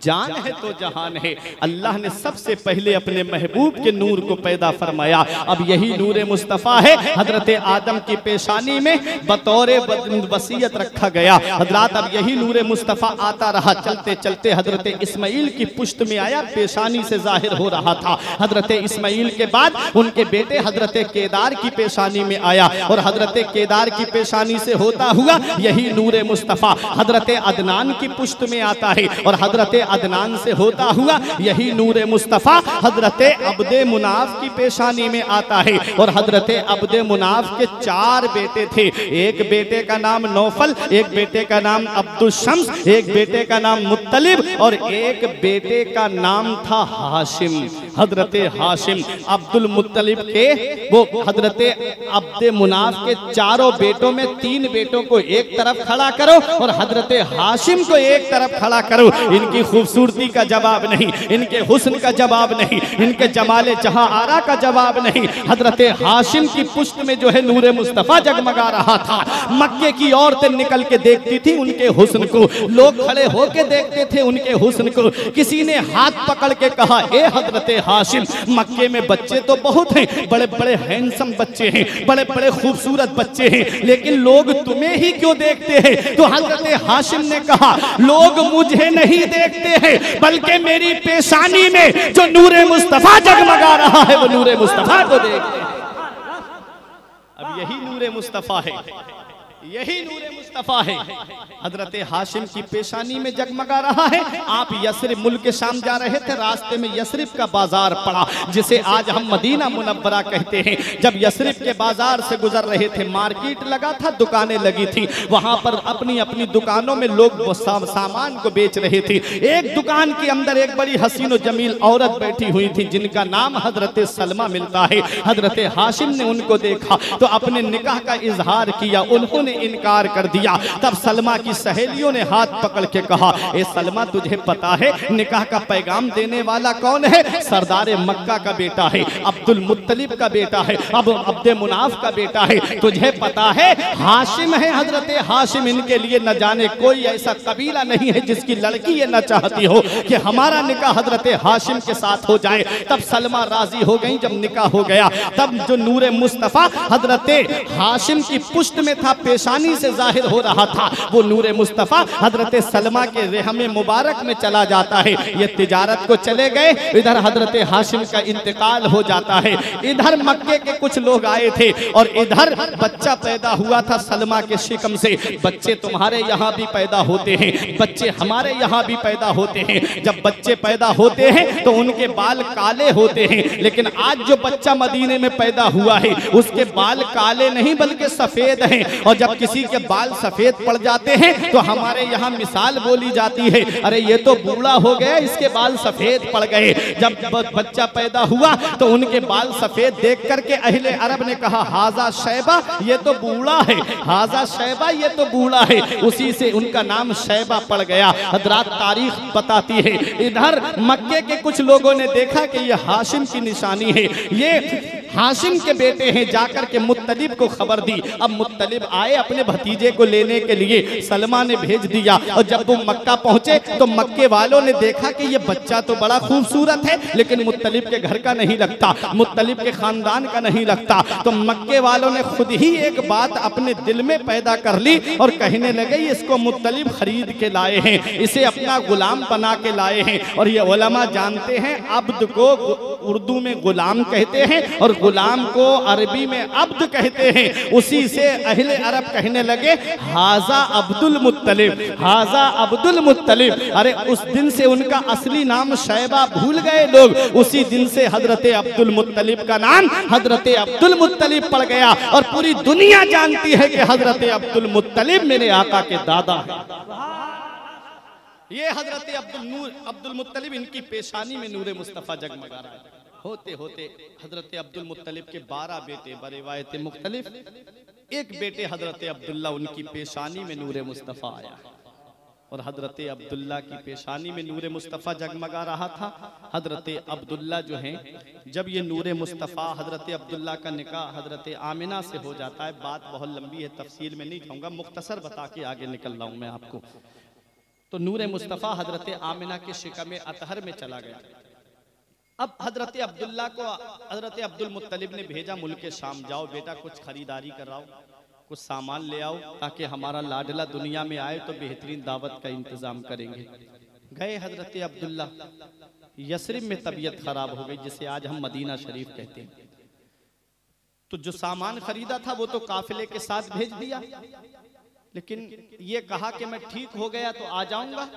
जान है तो जहान है। अल्लाह ने सबसे पहले अपने महबूब के नूर को पैदा फरमाया। अब यही नूर मुस्तफ़ा है हजरत आदम की पेशानी में बतौर वसीयत रखा गया। हजरत अब यही नूर मुस्तफ़ा आता रहा, चलते चलते हजरत इस्माइल की पुश्त में आया, पेशानी से जाहिर हो रहा था। हजरत इस्माइल के बाद उनके बेटे हजरत केदार की पेशानी में आया और हजरत केदार की पेशानी से होता हुआ यही नूर मुस्तफ़ा हजरत अदनान की पुश्त में आता है और हजरत अदनान से होता हुआ यही नूर मुस्तफ़ा हजरत अब्दे मुनाफ की पेशानी में आता है। और हजरत अब्दे मुनाफ के 4 बेटे थे, एक बेटे का नाम नौफल, एक बेटे का नाम अब्दुल शम्स, एक बेटे का नाम मुत्तलिब और एक बेटे का नाम था हाशिम। हजरत हाशिम अब्दुल मुत्तलिब के वो हजरत अब्दे मुनाफ के 4 बेटों में 3 बेटों को एक तरफ खड़ा करो और हजरत हाशिम को एक तरफ खड़ा करो। इनकी खूबसूरती का जवाब नहीं, इनके हुस्न का जवाब नहीं, इनके जमाले जहां आरा का जवाब नहीं। हजरत हाशिम की पुश्त में जो है नूर मुस्तफ़ा जगमगा रहा था। मक्के की औरतें निकल के देखती थी उनके हुस्न को, लोग खड़े होके देखते थे उनके हुस्न को। किसी ने हाथ पकड़ के कहा ए हजरत हाशिम, मक्के में बच्चे तो बहुत हैं, बड़े बड़े हैंडसम बच्चे हैं, बड़े बड़े खूबसूरत बच्चे हैं, लेकिन लोग तुम्हें ही क्यों देखते हैं। तो हजरत हाशिम ने कहा लोग मुझे नहीं देखते हैं बल्कि मेरी पेशानी में जो नूरे मुस्तफ़ा जगमगा रहा है वो नूरे मुस्तफ़ा को देखते हैं। अब यही नूरे मुस्तफ़ा है, यही नूरे मुस्तफ़ा है। हजरत हाशिम की पेशानी में जगमगा रहा है। आप यस्रिब मुल्क शाम जा रहे थे, रास्ते में यस्रिब का बाजार पड़ा जिसे आज हम मदीना मुनव्वरा कहते हैं। जब यस्रिब के बाजार से गुजर रहे थे, मार्केट लगा था, दुकानें लगी थी, वहां पर अपनी अपनी दुकानों में लोग सामान को बेच रहे थे। एक दुकान के अंदर एक बड़ी हसीन और जमील औरत बैठी हुई थी जिनका नाम हजरत सलमा मिलता है। हजरत हाशिम ने उनको देखा तो अपने निकाह का इजहार किया। उन्होंने ने इनकार कर दिया। तब सलमा की सहेलियों ने हाथ पकड़ के कहा, ए सलमा तुझे पता है निकाह का पैगाम देने वाला कौन है? सरदार मक्का का बेटा है, अब्दुल मुत्तलिब का बेटा है, अब अब्दे मुनाफ का बेटा है। तुझे पता है हाशिम है, हजरत हाशिम, इनके लिए न जाने कोई ऐसा कबीला नहीं है जिसकी लड़की ये न चाहती हो कि हमारा निकाह हजरत हाशिम के साथ हो जाए। तब सलमा राजी हो गई। जब निकाह हो गया तब जो नूरे मुस्तफ़ा हजरत हाशिम की पुष्ट में था, पेशानी से जाहिर हो रहा था, वो नूरे मुस्तफ़ा हजरत सलमा के रेहमे मुबारक में चला जाता है। ये तिजारत को चले गए, इधर हजरत हाशिम का इंतकाल हो जाता है। इधर मक्के के कुछ लोग आए थे और इधर बच्चा पैदा हुआ था सलमा के शिकम से। बच्चे तुम्हारे यहाँ भी पैदा होते हैं, बच्चे हमारे यहाँ भी पैदा होते हैं। जब बच्चे पैदा होते हैं तो उनके बाल काले होते हैं, लेकिन आज जो बच्चा मदीने में पैदा हुआ है उसके बाल काले नहीं बल्कि सफेद हैं। और जब किसी के बाल सफेद पड़ जाते हैं तो हमारे यहाँ मिसाल बोली जाती है, अरे ये तो बूढ़ा हो गया, इसके बाल सफेद पड़ गए। जब बच्चा पैदा हुआ तो उनके बाल सफेद देख करके अहले अरब ने कहा, हाजा शैबा, ये तो बूढ़ा है, हाजा शैबा, ये तो बूढ़ा है। उसी से उनका नाम शैबा पड़ गया। हजरात तारीख बताती है। इधर मक्के के कुछ लोगों ने देखा कि ये हाशिम की निशानी है, ये हाशिम के बेटे हैं, जाकर के मुत्तलिब को खबर दी। अब मुत्तलिब आए अपने भतीजे को लेने के लिए, सलमा ने भेज दिया। और जब वो मक्का पहुंचे तो मक्के वालों ने देखा कि ये बच्चा तो बड़ा खूबसूरत है लेकिन मुत्तलिब के घर का नहीं लगता, मुत्तलिब के खानदान का नहीं लगता। तो मक्के वालों ने खुद ही एक बात अपने दिल में पैदा कर ली और कहने लगे, इसको मुत्तलिब खरीद के लाए हैं, इसे अपना गुलाम बना के लाए हैं। और ये उलमा जानते हैं अब्द को उर्दू में गुलाम कहते हैं और गुलाम को अरबी में अब्द कहते हैं। उसी से अहले अरब कहने लगे, हाजा अब्दुल मुत्तलिब, हाजा अब्दुल मुत्तलिब। अरे उस दिन से उनका असली नाम शैबा भूल गए लोग। उसी दिन से हजरत अब्दुल मुत्तलिब का नाम हजरत अब्दुल मुत्तलिब पड़ गया और पूरी दुनिया जानती है कि हजरत अब्दुल मुत्तलिब मेरे आका के दादा हैं। ये हजरत अब्दुल मुत्तलिब, इनकी पेशानी में नूरे मुस्तफ़ा जगमगा रहा है। होते होते हजरत अब्दुल मुत्तलिब के 12 बेटे, बरिवायत मुख्तलिफ, एक बेटे हजरत अब्दुल्ला, उनकी पेशानी में नूरे मुस्तफ़ा आया। और हजरत अब्दुल्ला की पेशानी में नूरे मुस्तफ़ा जगमगा रहा था। हजरत अब्दुल्ला जो हैं, जब ये नूरे मुस्तफ़ा हजरत अब्दुल्ला का निकाह हजरत आमिना से हो जाता है, बात बहुत लंबी है, तफसील में नहीं जाऊँगा, मुख्तसर बता के आगे निकल रहा हूँ मैं आपको। तो नूरे मुस्तफ़ा हजरत आमिना के शिकम अतहर में चला गया। अब हजरत अब्दुल्ला को हजरत अब्दुल मुत्तलिब ने भेजा, मुल्क शाम जाओ बेटा, कुछ खरीदारी कराओ, कुछ सामान ले आओ ताकि हमारा लाडला दुनिया में आए तो बेहतरीन दावत का इंतजाम करेंगे। गए हजरत अब्दुल्ला। यसरिब में तबीयत खराब हो गई, जिसे आज हम मदीना शरीफ कहते हैं। तो जो सामान खरीदा था वो तो काफिले के साथ भेज दिया, लेकिन ये कहा कि मैं ठीक हो गया तो आ जाऊंगा,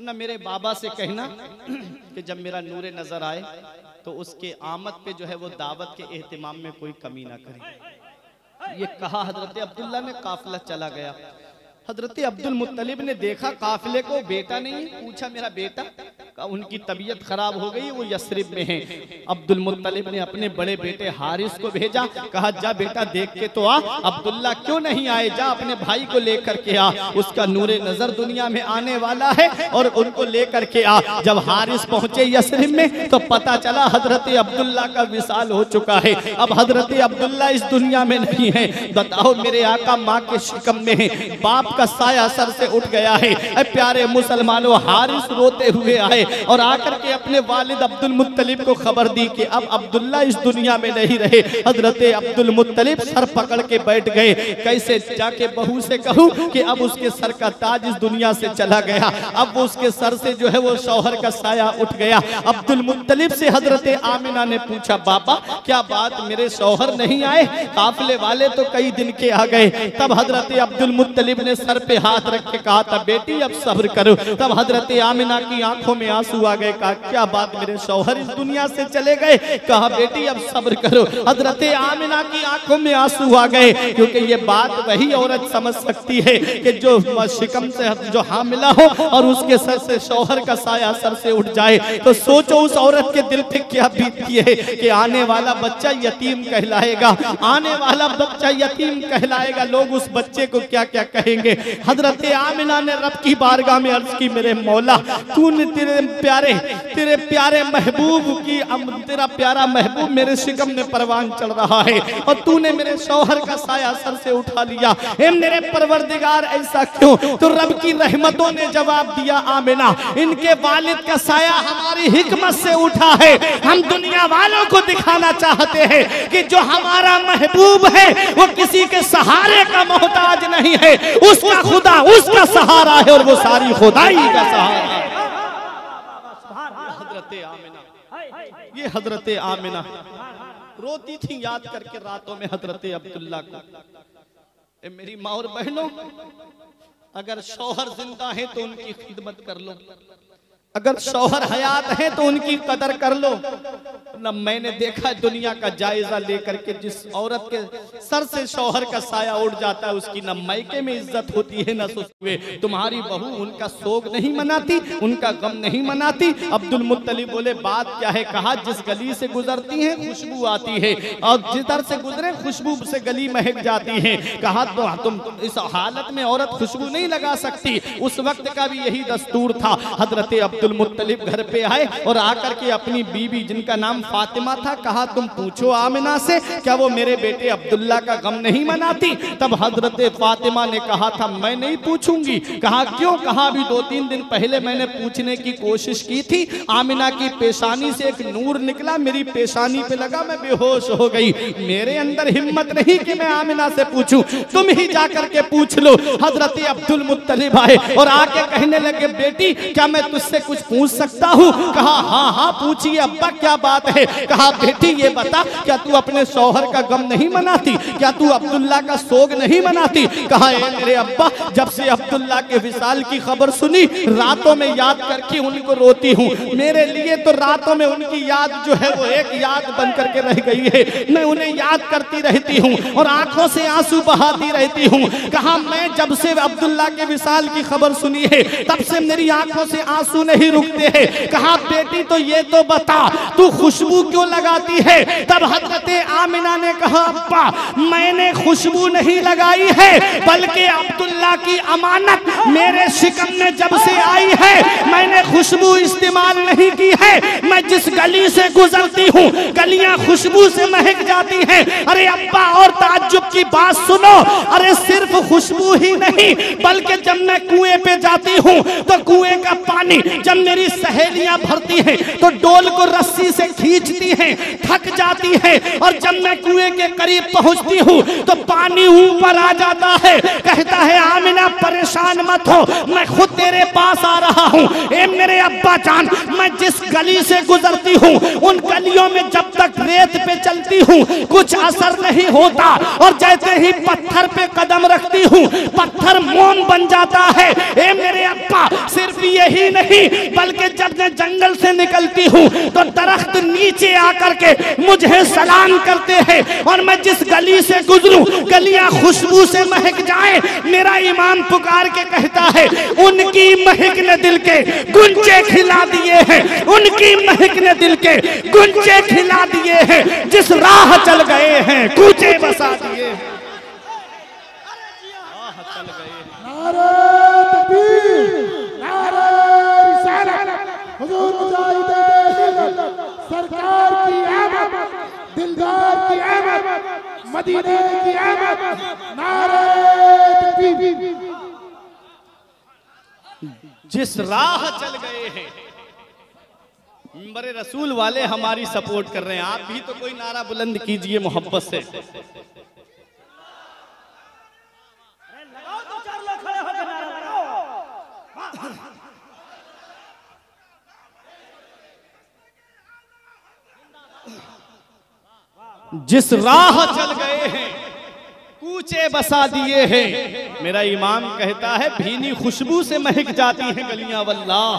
ना मेरे बाबा से कहना कि जब मेरा नूरे नजर आए तो उसके आमद पे जो है वो दावत के एहतिमाम में कोई कमी ना करे। ये कहा हजरत अब्दुल्ला ने, काफिला चला गया। हजरत अब्दुल मुत्तलिब ने देखा काफिले को, बेटा नहीं, पूछा मेरा बेटा, उनकी तबीयत खराब हो गई, वो यसरिब में है। अब्दुल मुत्तलिब ने अपने बड़े बेटे हारिस को भेजा, कहा जा बेटा देख के तो आ, अब्दुल्ला क्यों नहीं आए, जा अपने भाई को लेकर के आ, उसका नूरे नजर दुनिया में आने वाला है और उनको लेकर के आ। जब हारिस पहुंचे यसरिब में तो पता चला हजरत अब्दुल्ला का विसाल हो चुका है। अब हजरत अब्दुल्ला इस दुनिया में नहीं है। बताओ मेरे आका माँ के शिकम में है, बाप का साया सर से उठ गया है। प्यारे मुसलमानों, हारिस रोते हुए आए और आकर के अपने वालिद अब्दुल मुत्तलिब को खबर दी कि अब अब्दुल्ला इस दुनिया में नहीं रहे। हजरत अब्दुल मुत्तलिब सर पकड़ के बैठ गए, कैसे जाके बहू से कहूं कि अब उसके सर का ताज इस दुनिया से चला गया, अब वो उसके सर से जो है वो शौहर का साया उठ गया। अब्दुल मुत्तलिब से हजरत आमिना ने पूछा, बाबा क्या बात, मेरे शौहर नहीं आए, काफिले वाले तो कई दिन के आ गए। तब हजरत अब्दुल मुत्तलिब ने सर पे हाथ रख के कहा था, बेटी अब सब्र करो। तब हजरत आमिना की आंखों में आंसू आ गए। कहा क्या बात, मेरे शौहर इस दुनिया से चले गए? कहा बेटी अब सब्र करो। हजरत आमिना की आंखों में आंसू आ गए, क्योंकि ये बात वही औरत समझ सकती है कि जो शिकम से जो हामिला हो और उसके सर से शौहर का साया सर से उठ जाए, तो सोचो उस औरत के दिल पे क्या बीतती है कि आने वाला बच्चा यतीम कहलाएगा, आने वाला बच्चा यतीम कहलाएगा, लोग उस बच्चे को क्या क्या कहेंगे। हजरत आमिना ने रब की बारगाह में अर्ज की, मेरे मौला तूने तेरे प्यारे महबूब की, तेरा प्यारा महबूब मेरे शिकम में परवान चढ़ रहा है और तूने मेरे शौहर का साया सर से उठा लिया। हे मेरे परवरदिगार ऐसा क्यों? तो रब की रहमतों ने जवाब दिया, आमिना इनके वालिद का साया हमारी हिकमत से उठा है। हम दुनिया वालों को दिखाना चाहते हैं कि जो हमारा महबूब है वो किसी के सहारे का मोहताज नहीं है, उसका खुदा उसका सहारा है और वो सारी खुदाई का सहारा है। हजरत आमिना, ये हजरत आमिना रोती थी याद करके रातों में हजरत अब्दुल्ला को। मेरी माँ और बहनों, अगर शौहर जिंदा है तो उनकी खिदमत कर लो, अगर शौहर हयात है तो उनकी कदर कर लो। न मैंने देखा दुनिया का जायजा लेकर के जिस औरत के सर से शौहर का साया उड़ जाता है उसकी न मायके में इज्जत होती है न ससुरे। तुम्हारी बहू उनका सोग नहीं मनाती, उनका गम नहीं मनाती। अब्दुल मुत्तलिब बोले बात क्या है? कहा जिस गली से गुजरती है खुशबू आती है और जिधर से गुजरे खुशबू से गली महक जाती है। कहा तो तुम इस हालत में औरत खुशबू नहीं लगा सकती। उस वक्त का भी यही दस्तूर था। हजरत अब्दुल मुत्तलिब घर पे आए और आकर के अपनी बीवी जिनका नाम फातिमा था, कहा तुम पूछो आमिना से क्या वो मेरे बेटे अब्दुल्ला का गम नहीं मनाती? तब हजरत फातिमा ने कहा था मैं नहीं पूछूंगी। कहा क्यों? कहा अभी 2-3 दिन पहले मैंने पूछने की कोशिश की थी, आमिना की पेशानी से एक नूर निकला, मेरी पेशानी पे लगा, मैं बेहोश हो गई। मेरे अंदर हिम्मत नहीं कि मैं आमिना से पूछूं, तुम ही जाकर के पूछ लो। हजरत अब्दुल मुत्तलिब आए और आके कहने लगे बेटी क्या मैं तुझसे कुछ पूछ सकता हूँ? कहा हाँ हाँ पूछिए अब्बा क्या बात है। कहा बेटी ये बता क्या तू अपने शौहर का गम नहीं मनाती? क्या तू अब्दुल्ला का सोग नहीं मनाती? कहा मेरे अब्बा जब से अब्दुल्ला के विसाल की खबर सुनी रातों में याद करके उनको रोती हूँ। मेरे लिए तो रातों में उनकी याद जो है वो एक याद बन करके रह गई है। मैं उन्हें याद करती रहती हूँ और आंखों से आंसू बहाती रहती हूँ। कहा मैं जब से अब्दुल्ला के विसाल की खबर सुनी है तब से मेरी आंखों से आंसू नहीं रुकते हैं। कहा बेटी तो ये तो बता तू खुशबू क्यों लगाती है? तब हजरत आमिना ने कहा अब्बा मैंने खुशबू नहीं लगाई है बल्कि अब्दुल्ला की अमानत मेरे शिकम में जब से आई है मैंने खुशबू इस्तेमाल नहीं की है। मैं जिस गली से गुजरती हूँ गलियां खुशबू से महक जाती हैं। अरे अब्बा और ताज्जुब की बात सुनो, अरे सिर्फ खुशबू ही नहीं बल्कि जब मैं कुएं पे जाती हूँ तो कुएं का पानी जब मेरी सहेलियां भरती हैं तो डोल को रस्सी से खींचती हैं, थक जाती हैं और जब मैं कुएं के करीब पहुंचती हूँ तो पानी ऊपर आ जाता है। कहता है आमिना परेशान मत हो, मैं खुद तेरे पास आ रहा हूँ। ए मेरे अब्बा जान, मैं जिस गली से गुजरती हूँ उन गलियों में जब तक रेत पे चलती हूँ कुछ असर नहीं होता और जैसे ही पत्थर पे कदम रखती हूँ पत्थर मोम बन जाता है। ए मेरे अब्बा सिर्फ यही नहीं बल्कि जब मैं जंगल से निकलती हूँ तो दरख्त नीचे आकर के मुझे सलाम करते हैं और मैं जिस गली से गुजरूं गलियां खुशबू से महक जाए। मेरा ईमान पुकार के कहता है उनकी महक ने दिल के गुंजे खिला दिए हैं, उनकी महक ने दिल के गुंजे खिला दिए हैं। जिस राह चल गए हैं कूचे बसा दिए हैं। नारे तकबीर, नारे रिसालत, हुजूर मुजाहिदे मिल्लत, सरकार की आमद, दिलदार की आमद, मदीने की आमद, नारे तकबीर। जिस राह चल गए हैं मिंबर रसूल वाले हमारी सपोर्ट कर रहे हैं। आप भी तो कोई नारा बुलंद कीजिए मोहब्बत से। जिस राह चल गए हैं कूचे बसा दिए हैं। मेरा इमाम कहता है भीनी खुशबू से महक जाती हैं गलियां वल्लाह,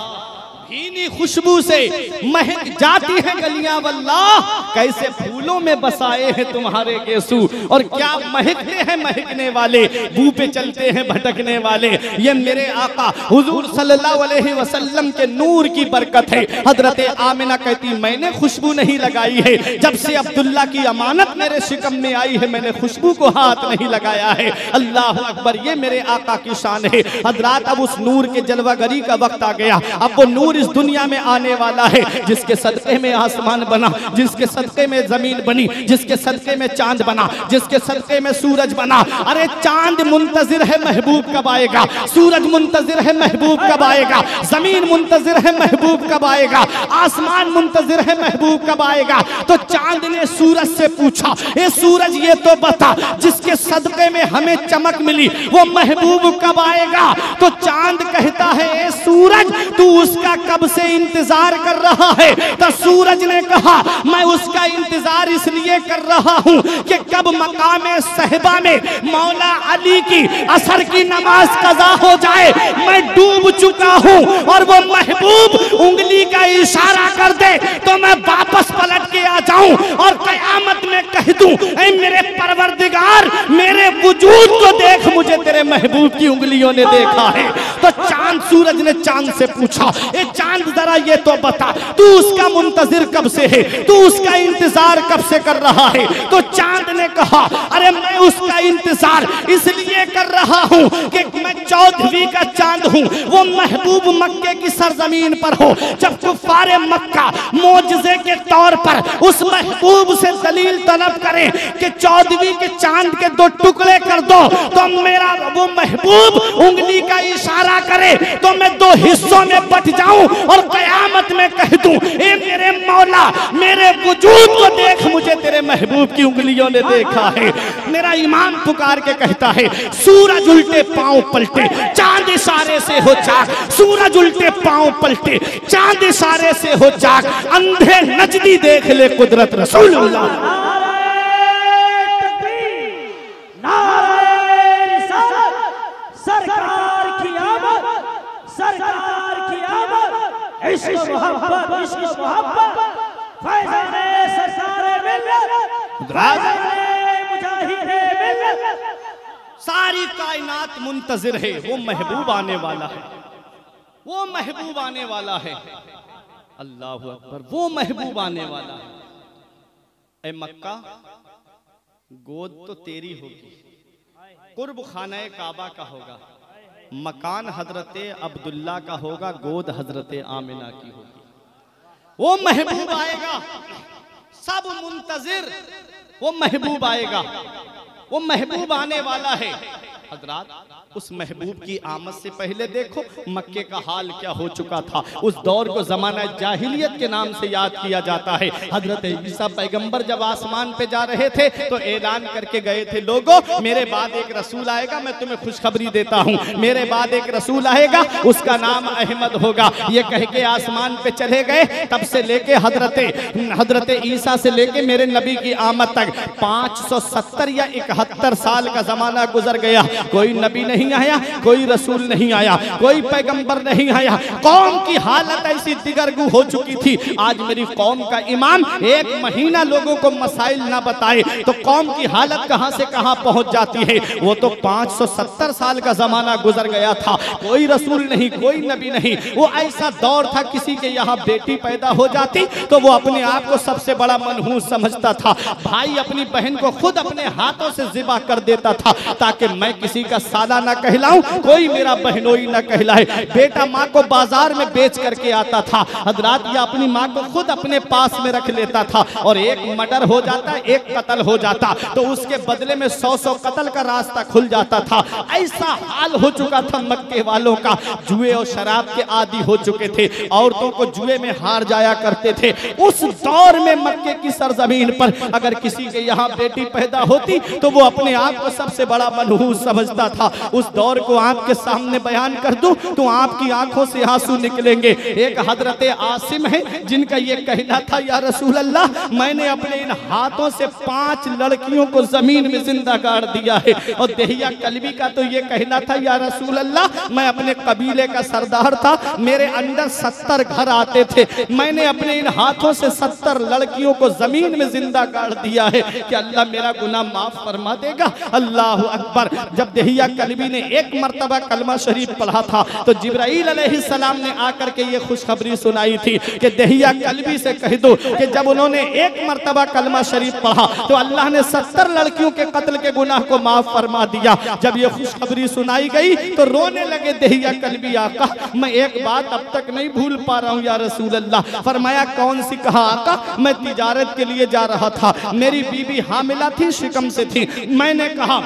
भीनी खुशबू से महक जाती है गलियां वल्लाह, कैसे फूलों में बसाए हैं तुम्हारे गेसू, और क्या महकते हैं महकने वाले, बू पे चलते हैं भटकने वाले। ये मेरे आका हुजूर सल्लल्लाहु अलैहि वसल्लम के नूर की बरकत है। हजरत आमिना कहती मैंने खुशबू नहीं लगाई है, जब से अब्दुल्ला की अमानत मेरे शिकम में आई है मैंने खुशबू को हाथ नहीं लगाया है। अल्लाह अकबर, ये मेरे आका की शान है। हजरात अब उस नूर के जलवागरी का वक्त आ गया। अब वो नूर इस दुनिया में आने वाला है जिसके सदके में आसमान बना, जिसके सदके में जमीन बनी, जिसके सदके में चांद बना, जिसके सदके में सूरज बना। अरे चांद मुंतजिर है महबूब कब आएगा, सूरज मुंतजिर है महबूब कब आएगा, जमीन मुंतजिर है महबूब कब आएगा, आसमान मुंतजिर है महबूब कब आएगा। तो चांद ने सूरज से पूछा, ए सूरज ये तो बता जिसके सदके में हमें चमक मिली वो महबूब कब आएगा। तो चांद कहता है ए सूरज तू उसका कब से इंतजार कर रहा है। तो सूरज ने कहा मैं उसका इंतजार इसलिए कर रहा हूं कि कब मकामे सहबा में मौला अली की असर की नमाज कज़ा हो जाए। मैं डूब चुका हूं और वो महबूब उंगली का इशारा कर दे तो मैं वापस पलट के आ जाऊं और कयामत में कह दूं ऐ मेरे परवरदिगार मेरे वजूद को देख, मुझे तेरे महबूब की उंगलियों ने देखा है। तो चांद, सूरज ने चांद से पूछा ए चांद जरा ये तो बता तू उसका मुंतजिर कब से है, तू उसका इंतजार कब से कर रहा है। तो चांद ने कहा अरे मैं उसका इंतजार इसलिए कर रहा हूं कि मैं 14वीं का चांद हूं, वो महबूब मक्के की सरजमीन पर हो। जब कुफ्फारे मक्का मोजज़े के तौर पर उस महबूब से दलील तलब करें कि 14वीं के चांद के 2 टुकड़े कर दो, तो मेरा वो महबूब उंगली का इशारा करे तो मैं 2 हिस्सों में बट जाऊं और कयामत में कह दूं ए मेरे मौला मेरे वजूद को देख, मुझे तेरे महबूब की उंगलियों ने देखा है। मेरा इमाम पुकार के कहता है सूरज उल्टे पांव पलटे चांद इशारे से हो जाग, सूरज उल्टे पांव पलटे चांद इशारे से हो जाग, अंधे नजदी देख ले कुदरत रसूलुल्लाह। सरकार की आमद, सरकार की आमद, इश्क मोहब्बत, इश्क मोहब्बत, फैज़ाने सरकारे मिल्लत, फैज़ाने मुजाहिदे मिल्लत। सारी कायनात मुंतजिर है, वो महबूब आने वाला है, वो महबूब आने वाला है। अल्लाहु अकबर, वो महबूब आने वाला है। ए मक्का गोद तो तेरी होगी, कुर्ब खाना काबा का होगा, मकान हजरत अब्दुल्ला का होगा, गोद हजरत आमिना की होगी। वो महबूब आएगा, सब मुंतजिर, वो महबूब आएगा, वो महबूब आने वाला है। हजरात उस महबूब की आमद से पहले देखो मक्के का हाल क्या हो चुका था। उस दौर को जमाना जाहिलियत के नाम से याद किया जाता है। हजरत ईसा पैगंबर जब आसमान पे जा रहे थे तो ऐलान करके गए थे, लोगों मेरे बाद एक रसूल आएगा, मैं तुम्हें खुशखबरी देता हूँ, मेरे बाद एक रसूल आएगा, उसका नाम अहमद होगा। ये कह के आसमान पे चले गए। तब से लेके हजरत ईसा से लेके मेरे नबी की आमद तक 570 या 71 साल का जमाना गुजर गया। कोई नबी नहीं आया, कोई रसूल नहीं आया, कोई पैगंबर नहीं आया। कौम की हालत ऐसी दिगरगू हो चुकी थी। आज मेरी कौम का इमाम 1 महीना लोगों को मसाइल ना बताए तो कौम की हालत कहां से कहां पहुंच जाती है। वो तो 570 साल का जमाना गुजर गया था, कोई रसूल नहीं, कोई नबी नहीं। वो ऐसा दौर था किसी के यहाँ बेटी पैदा हो जाती तो वो अपने आप को सबसे बड़ा मनहूस समझता था। भाई अपनी बहन को खुद अपने हाथों से ज़िबा कर देता था ताकि मैं किसी का साला ना कहलाऊं, कोई मेरा बहनोई ना कहलाए। बेटा माँ को बाजार में बेच करके आता था हजरात, या अपनी माँ को खुद अपने पास में रख लेता था और एक मर्डर हो जाता, एक कत्ल हो जाता तो उसके बदले में 100 कत्ल का रास्ता खुल जाता था। ऐसा हाल हो चुका था मक्के वालों का। जुए और शराब के आदी हो चुके थे, औरतों को जुए में हार जाया करते थे। उस दौर में मक्के की सरजमीन पर अगर किसी के यहाँ बेटी पैदा होती तो वो अपने आप को सबसे बड़ा मनहूस समझता था। उस दौर को आपके सामने बयान कर दूं तो आपकी आंखों से आंसू निकलेंगे। एक हजरत आसिम है जिनका ये कहना था, या रसूल अल्लाह, मैंने अपने इन हाथों से 5 लड़कियों को जमीन में जिंदा गाड़ दिया है। और दहिया कल्बी का तो ये कहना था, या रसूल अल्लाह, मैं अपने कबीले का सरदार था, मेरे अंदर 70 घर आते थे, मैंने अपने इन हाथों से 70 लड़कियों को जमीन में जिंदा गाड़ दिया है, कि अल्लाह मेरा गुनाह माफ फरमा देगा। अल्लाह अकबर। जब दहिया कल्बी ने एक मर्तबा कलमा शरीफ पढ़ा था तो जिब्राईल अलैहिस्सलाम ने आकर के ये खुशखबरी सुनाई थी कि दहिया कल्बी से कह दो कि जब उन्होंने एक मर्तबा कलमा शरीफ पढ़ा तो अल्लाह ने 70 लड़कियों के कत्ल के गुनाह को माफ फरमा दिया। जब ये खुशखबरी सुनाई गई तो रोने लगे दहिया कल्बी, आका मैं एक बात अब तक नहीं भूल पा रहा हूँ या रसूल अल्लाह। फरमाया कौन सी? कहा आका मैं तिजारत के लिए जा रहा था, मेरी बीबी हामिला थी, शिकम से थी, मैंने कहा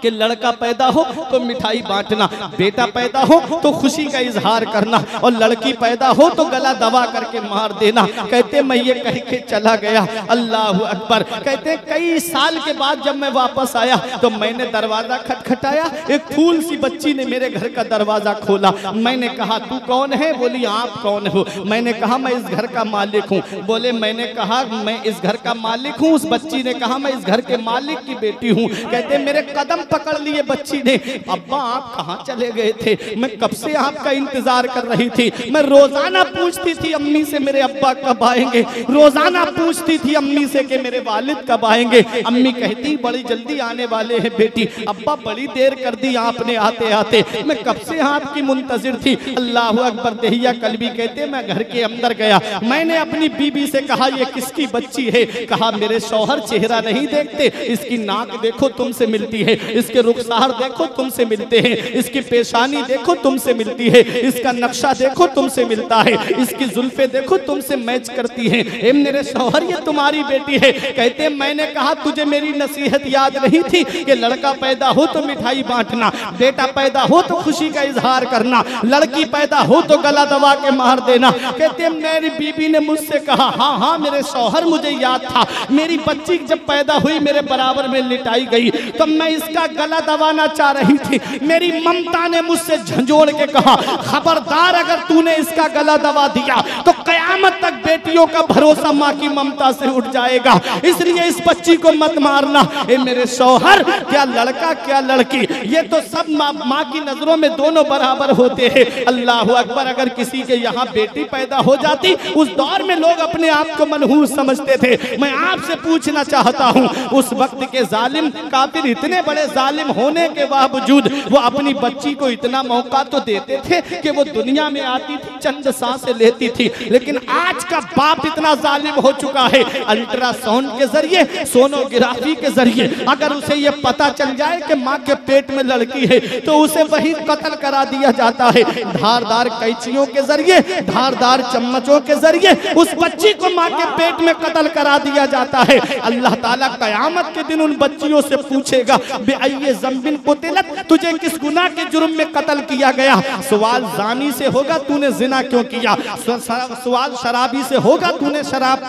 कि लड़का पैदा हो तो मिठाई बांटना, बेटा पैदा हो तो खुशी का इजहार करना, और लड़की पैदा हो तो गला दबा करके मार देना। कहते मैं ये कह के चला गया। अल्लाह अकबर। कहते कई साल के बाद जब मैं वापस आया तो मैंने दरवाजा खटखटाया, एक फूल सी बच्ची ने मेरे घर का दरवाजा खोला। मैंने कहा तू कौन है? बोली आप कौन हो? मैंने कहा मैं इस घर का मालिक हूँ। बोले मैंने कहा मैं इस घर का मालिक हूँ। उस बच्ची ने कहा मैं इस घर के मालिक की बेटी हूँ। कहते मेरे कदम पकड़ लिए बच्ची ने, अब्बा आप कहाँ चले गए थे? मैं कब से आपका इंतजार कर रही थी। मैं रोजाना पूछती थी अम्मी से मेरे अब्बा कब आएंगे, रोजाना पूछती थी अम्मी से कि मेरे वालिद कब आएंगे। अम्मी कहती बड़ी जल्दी आने वाले हैं बेटी। अब्बा बड़ी देर कर दी आपने आते आते, मैं कब से आपकी मुंतजिर थी। अल्लाह अकबर। दहिया कल्बी कहते मैं घर के अंदर गया, मैंने अपनी बीबी से कहा ये किसकी बच्ची है? कहा मेरे शौहर चेहरा नहीं देखते, इसकी नाक देखो तुमसे मिलती है, इसके रुखसार देखो तुमसे मिलते हैं, इसकी पेशानी देखो तुमसे मिलती है, इसका नक्शा देखो तुमसे मिलता है, इसकी जुल्फे देखो तुमसे मैच करती हैं। ए मेरे शौहर ये तुम्हारी बेटी है। कहते मैंने कहा तुझे मेरी नसीहत याद नहीं थी कि लड़का पैदा हो तो मिठाई बांटना, बेटा पैदा हो तो खुशी का इजहार करना, लड़की पैदा हो तो गला दबा के मार देना। कहते मेरी बीबी ने मुझसे कहा हाँ हाँ मेरे शौहर मुझे याद था, मेरी बच्ची जब पैदा हुई मेरे बराबर में लिटाई गई तो मैं इसका गला दबाना चाह रही थी। मेरी ममता ने मुझसे झंझोड़ के कहा खबरदार अगर तूने इसका गला दबा दिया तो कयामत तक बेटियों का भरोसा माँ की ममता से उठ जाएगा, इसलिए इस बच्ची को मत मारना। ए मेरे शौहर क्या लड़का क्या लड़की, ये तो सब माँ की नजरों में दोनों बराबर होते हैं। अल्लाह अकबर। अगर किसी के यहाँ बेटी पैदा हो जाती उस दौर में लोग अपने आप को मनहूस समझते थे। मैं आपसे पूछना चाहता हूँ उस वक्त के जालिम काफिर इतने बड़े जालिम होने के बावजूद वो अपनी बच्ची को इतना मौका तो देते थे कि वो दुनिया में आती थी चंद सांसें लेती थी, लेकिन आज का बाप इतना जालिम हो चुका है अल्ट्रासाउंड के जरिए सोनोग्राफी के जरिए अगर उसे ये पता चल जाए कि माँ के पेट में लड़की है तो उसे वही कत्ल करा दिया जाता है। धारदार कैंचियों के जरिए धारदार चम्मचों के जरिए उस बच्ची को माँ के पेट में कत्ल करा दिया जाता है। अल्लाह ताला कयामत के दिन उन बच्चियों से पूछेगा बेअय्ये ज़ंबिन कुतिलत, तुझे किस गुनाह के जुर्म में कत्ल किया गया? सवाल जानी से होगा तूने जिना क्यों किया, सवाल शराबी से होगा तूने शराब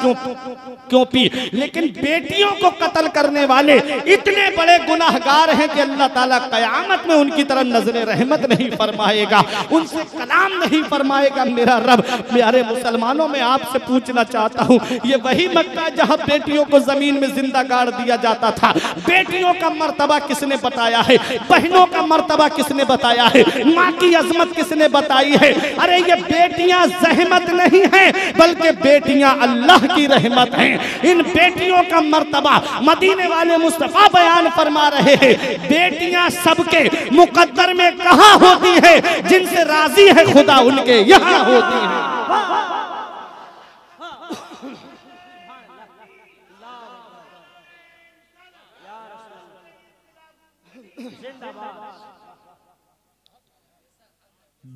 क्यों पी। लेकिन बेटियों को कत्ल करने वाले इतने बड़े गुनाहगार हैं कि अल्लाह ताला कयामत में उनकी तरफ नजरे रहमत नहीं फरमाएगा, उनसे कलाम नहीं फरमाएगा। मेरा रब। प्यारे मुसलमानों में आपसे पूछना चाहता हूँ ये वही मक्का जहाँ बेटियों को जमीन में जिंदा गाड़ दिया जाता था। बेटियों का मर्तबा किसने बताया है? बहनों का मर्तबा किसने बताया है? माँ की अजमत किसने बताई है? अरे ये बेटियां जहमत नहीं है बल्कि बेटियां अल्लाह की रहमत हैं। इन बेटियों का मर्तबा मदीने वाले मुस्तफा बयान फरमा रहे हैं। बेटियां सबके मुकद्दर में कहाँ होती है? जिनसे राजी है खुदा उनके यहाँ होती है।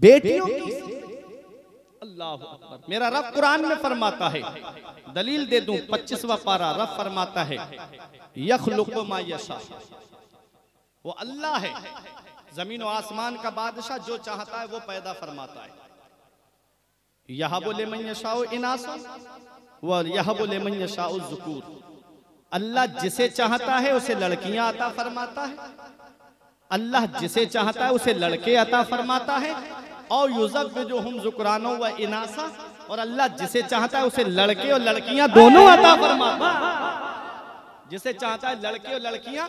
बेटियों की अल्लाह अकबर। मेरा रब कुरान में फरमाता है, दलील दे दूं 25वां पारा, रब फरमाता है यखलुकु मा यशा, वो अल्लाह है जमीन और आसमान का बादशाह, जो चाहता है वो पैदा फरमाता है। यहबु लिमन यशाउ इनासा व यहबु लिमन यशाउ ज़ुकूर, अल्लाह जिसे चाहता है उसे लड़कियां अता फरमाता है अल्लाह जिसे चाहता है उसे लड़के अता फरमाता है, और युज़व्विजुहुम ज़ुक्रानो व इनासा, और अल्लाह जिसे चाहता है उसे लड़के और लड़कियां दोनों अता फरमाता है। जिसे चाहता है लड़के और लड़कियां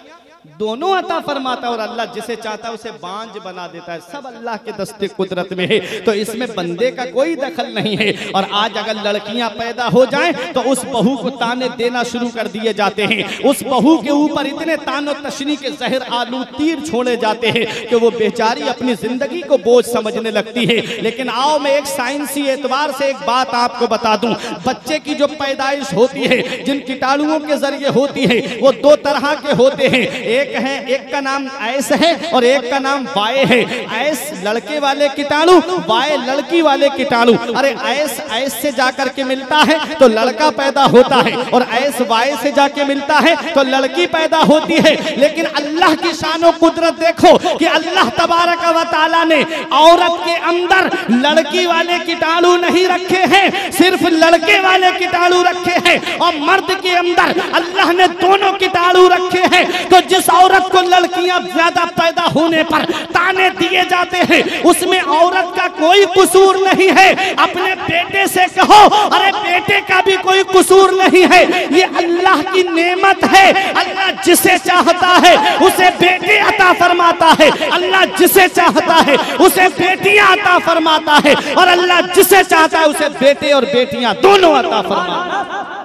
दोनों अता फरमाता है, और अल्लाह जिसे चाहता है उसे बांझ बना देता है। सब अल्लाह के दस्ते कुदरत में है, तो इसमें बंदे का कोई दखल नहीं है। और आज अगर लड़कियां पैदा हो जाएं तो उस बहू को ताने देना शुरू कर दिए जाते हैं। उस बहू के ऊपर इतने तानो तशनी के जहर आलू तीर छोड़े जाते हैं कि वो बेचारी अपनी जिंदगी को बोझ समझने लगती है। लेकिन आओ मैं एक साइंसी एतबार से एक बात आपको बता दूं, बच्चे की जो पैदाइश होती है जिन कीटाणुओं के जरिए होती है वो दो तरह के होते हैं। एक का नाम ऐस है और एक का नाम वाय है। ऐस लड़के वाले कीटाणु, वाय लड़की वाले कीटाणु। अरे ऐस से जाकर के मिलता है तो लड़का पैदा होता है, और ऐस वाय से जाके मिलता है तो लड़की पैदा होती है। लेकिन अल्लाह की शानो कुदरत देखो कि अल्लाह तबारक व तआला ने औरत के अंदर लड़की वाले कीटाणु नहीं रखे हैं, सिर्फ लड़के वाले कीटाणु रखे हैं। और मर्द के अंदर अल्लाह ने दोनों कीटाणु रखे हैं। तो जिस औरत को लड़कियां ज्यादा पैदा होने पर ताने दिए जाते हैं उसमें औरत का कोई कसूर नहीं है। अपने बेटे से कहो, अरे बेटे का भी कोई कसूर नहीं है, ये अल्लाह की नेमत है। अल्लाह जिसे चाहता है उसे बेटे अता फरमाता है, अल्लाह जिसे चाहता है उसे बेटियां अता फरमाता है, और अल्लाह जिसे चाहता है उसे बेटे और बेटियां दोनों अता फरमाता है।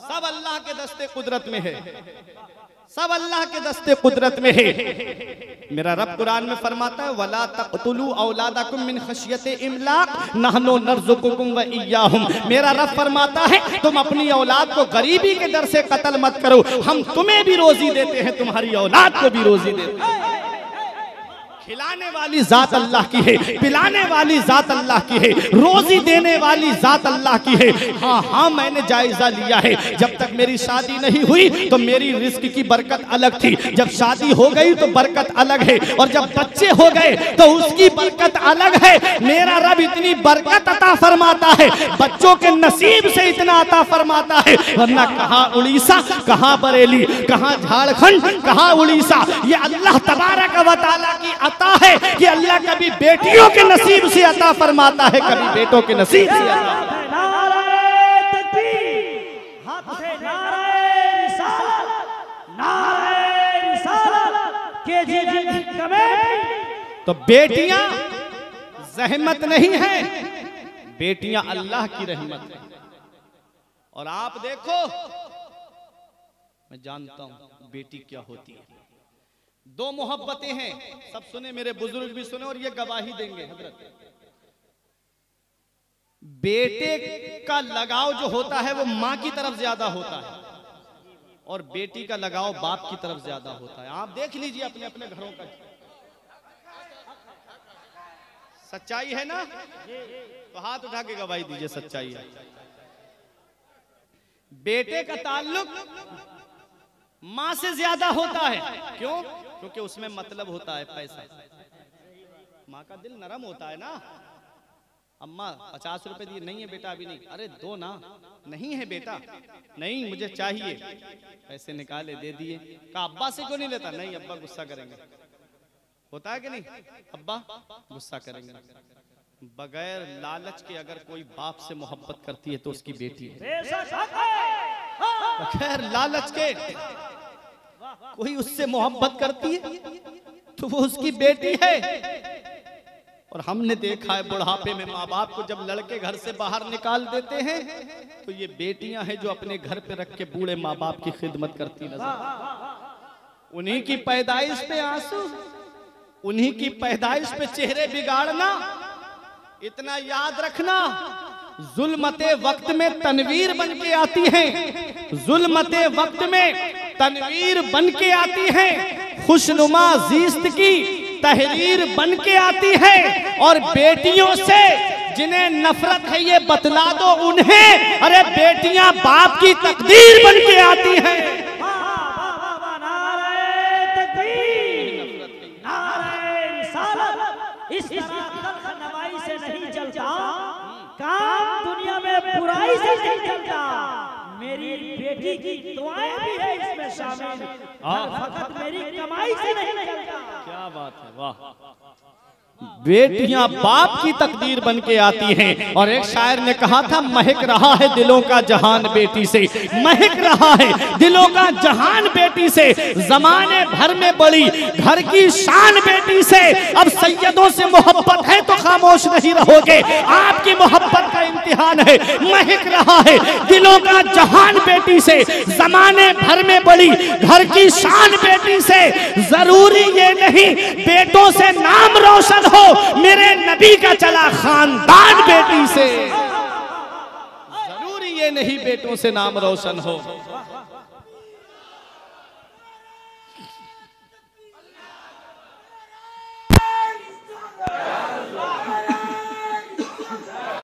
सब अल्लाह के दस्ते कुदरत में है, सब अल्लाह के दस्ते कुदरत में है। मेरा रब कुरान में फरमाता है वला तक़तुलू औलादकुम मिन खशियत इमलाक नहनु नर्ज़ुकुकुम व इय्याहुम। मेरा रब फरमाता है तुम अपनी औलाद को गरीबी के डर से कत्ल मत करो, हम तुम्हें भी रोजी देते हैं, तुम्हारी औलाद को भी रोजी देते हैं। खिलाने वाली जात अल्लाह की है, पिलाने वाली जात अल्लाह की है, रोजी देने वाली जात अल्लाह की है। हाँ मैंने जायजा लिया है, जब तक मेरी शादी नहीं हुई तो मेरी रिस्क की बरकत अलग थी, जब शादी हो गई तो बरकत अलग है, और जब बच्चे हो गए तो उसकी बरकत अलग है। मेरा रब इतनी बरकत अता फरमाता है, बच्चों के नसीब से इतना अता फरमाता है, वरना कहाँ उड़ीसा, कहाँ बरेली, कहाँ झारखंड, कहाँ उड़ीसा। ये अल्लाह तबारक व तआला की है कि अल्लाह कभी बेटियों के नसीब से अता फरमाता है, कभी बेटों के नसीब से अता। तो बेटियां जहमत नहीं है, बेटियां अल्लाह की रहमत है। और आप देखो, मैं जानता हूं बेटी क्या होती है। दो मोहब्बतें हैं, सब सुने, मेरे बुजुर्ग भी सुने और ये गवाही देंगे हजरत। बेटे का लगाव जो होता है वो माँ की तरफ ज्यादा होता है, और बेटी का लगाव बाप की तरफ ज्यादा होता है। आप देख लीजिए अपने अपने घरों का, सच्चाई है ना? तो हाथ उठा के गवाही दीजिए सच्चाई है। बेटे का ताल्लुक माँ से ज्यादा होता है। क्यों? क्योंकि उसमें मतलब होता है पैसा। माँ का दिल नरम होता है ना। अम्मा 50 रुपए दिए, नहीं है बेटा अभी नहीं, अरे दो ना, नहीं है बेटा, नहीं मुझे चाहिए, पैसे निकाले दे दिए। कहा अब्बा से क्यों नहीं लेता? नहीं अब्बा गुस्सा करेंगे। होता है कि नहीं? अब्बा गुस्सा करेंगे। बगैर लालच के अगर कोई बाप से मोहब्बत करती है तो उसकी बेटी है। बगैर लालच के कोई उससे मोहब्बत करती है तो वो उसकी बेटी है। और हमने देखा है बुढ़ापे में माँ बाप को जब लड़के घर से बाहर निकाल देते हैं तो ये बेटियां हैं जो अपने घर पे रख के बूढ़े माँ बाप की खिदमत करती नजर। उन्हीं की पैदाइश पे आंसू, उन्हीं की पैदाइश पे चेहरे बिगाड़ना। इतना याद रखना, जुल्मते वक्त में तनवीर बन के आती हैं, जुल्मते वक्त में तनवीर बन के आती हैं, खुशनुमा जीस्त की तहरीर बन के आती है। और बेटियों से जिन्हें नफरत है ये बतला दो उन्हें, अरे बेटियां बाप की तकदीर बन के आती हैं। इस तरह नवाई से नहीं चलता, काम दुनिया में बुराई से नहीं चलता। मेरी बेटी की दुआएं भी है इसमें शामिल, फकत मेरी कमाई से नहीं चलता। क्या बात है, वाह। बेटियां बाप की तकदीर बन के आती हैं। और एक शायर ने कहा था, महक रहा है दिलों का जहान बेटी से, महक रहा है दिलों का जहान बेटी से, जमाने भर में बड़ी घर की शान बेटी से। अब सैयदों से मोहब्बत है तो खामोश नहीं रहोगे, आपकी मोहब्बत का इम्तिहान है। महक रहा है दिलों का जहान बेटी से, जमाने भर में बड़ी घर की शान बेटी से। जरूरी ये नहीं बेटों से नाम रोशन हो, मेरे नबी का चला खानदान बेटी से। जरूरी ये नहीं बेटों से नाम रोशन हो।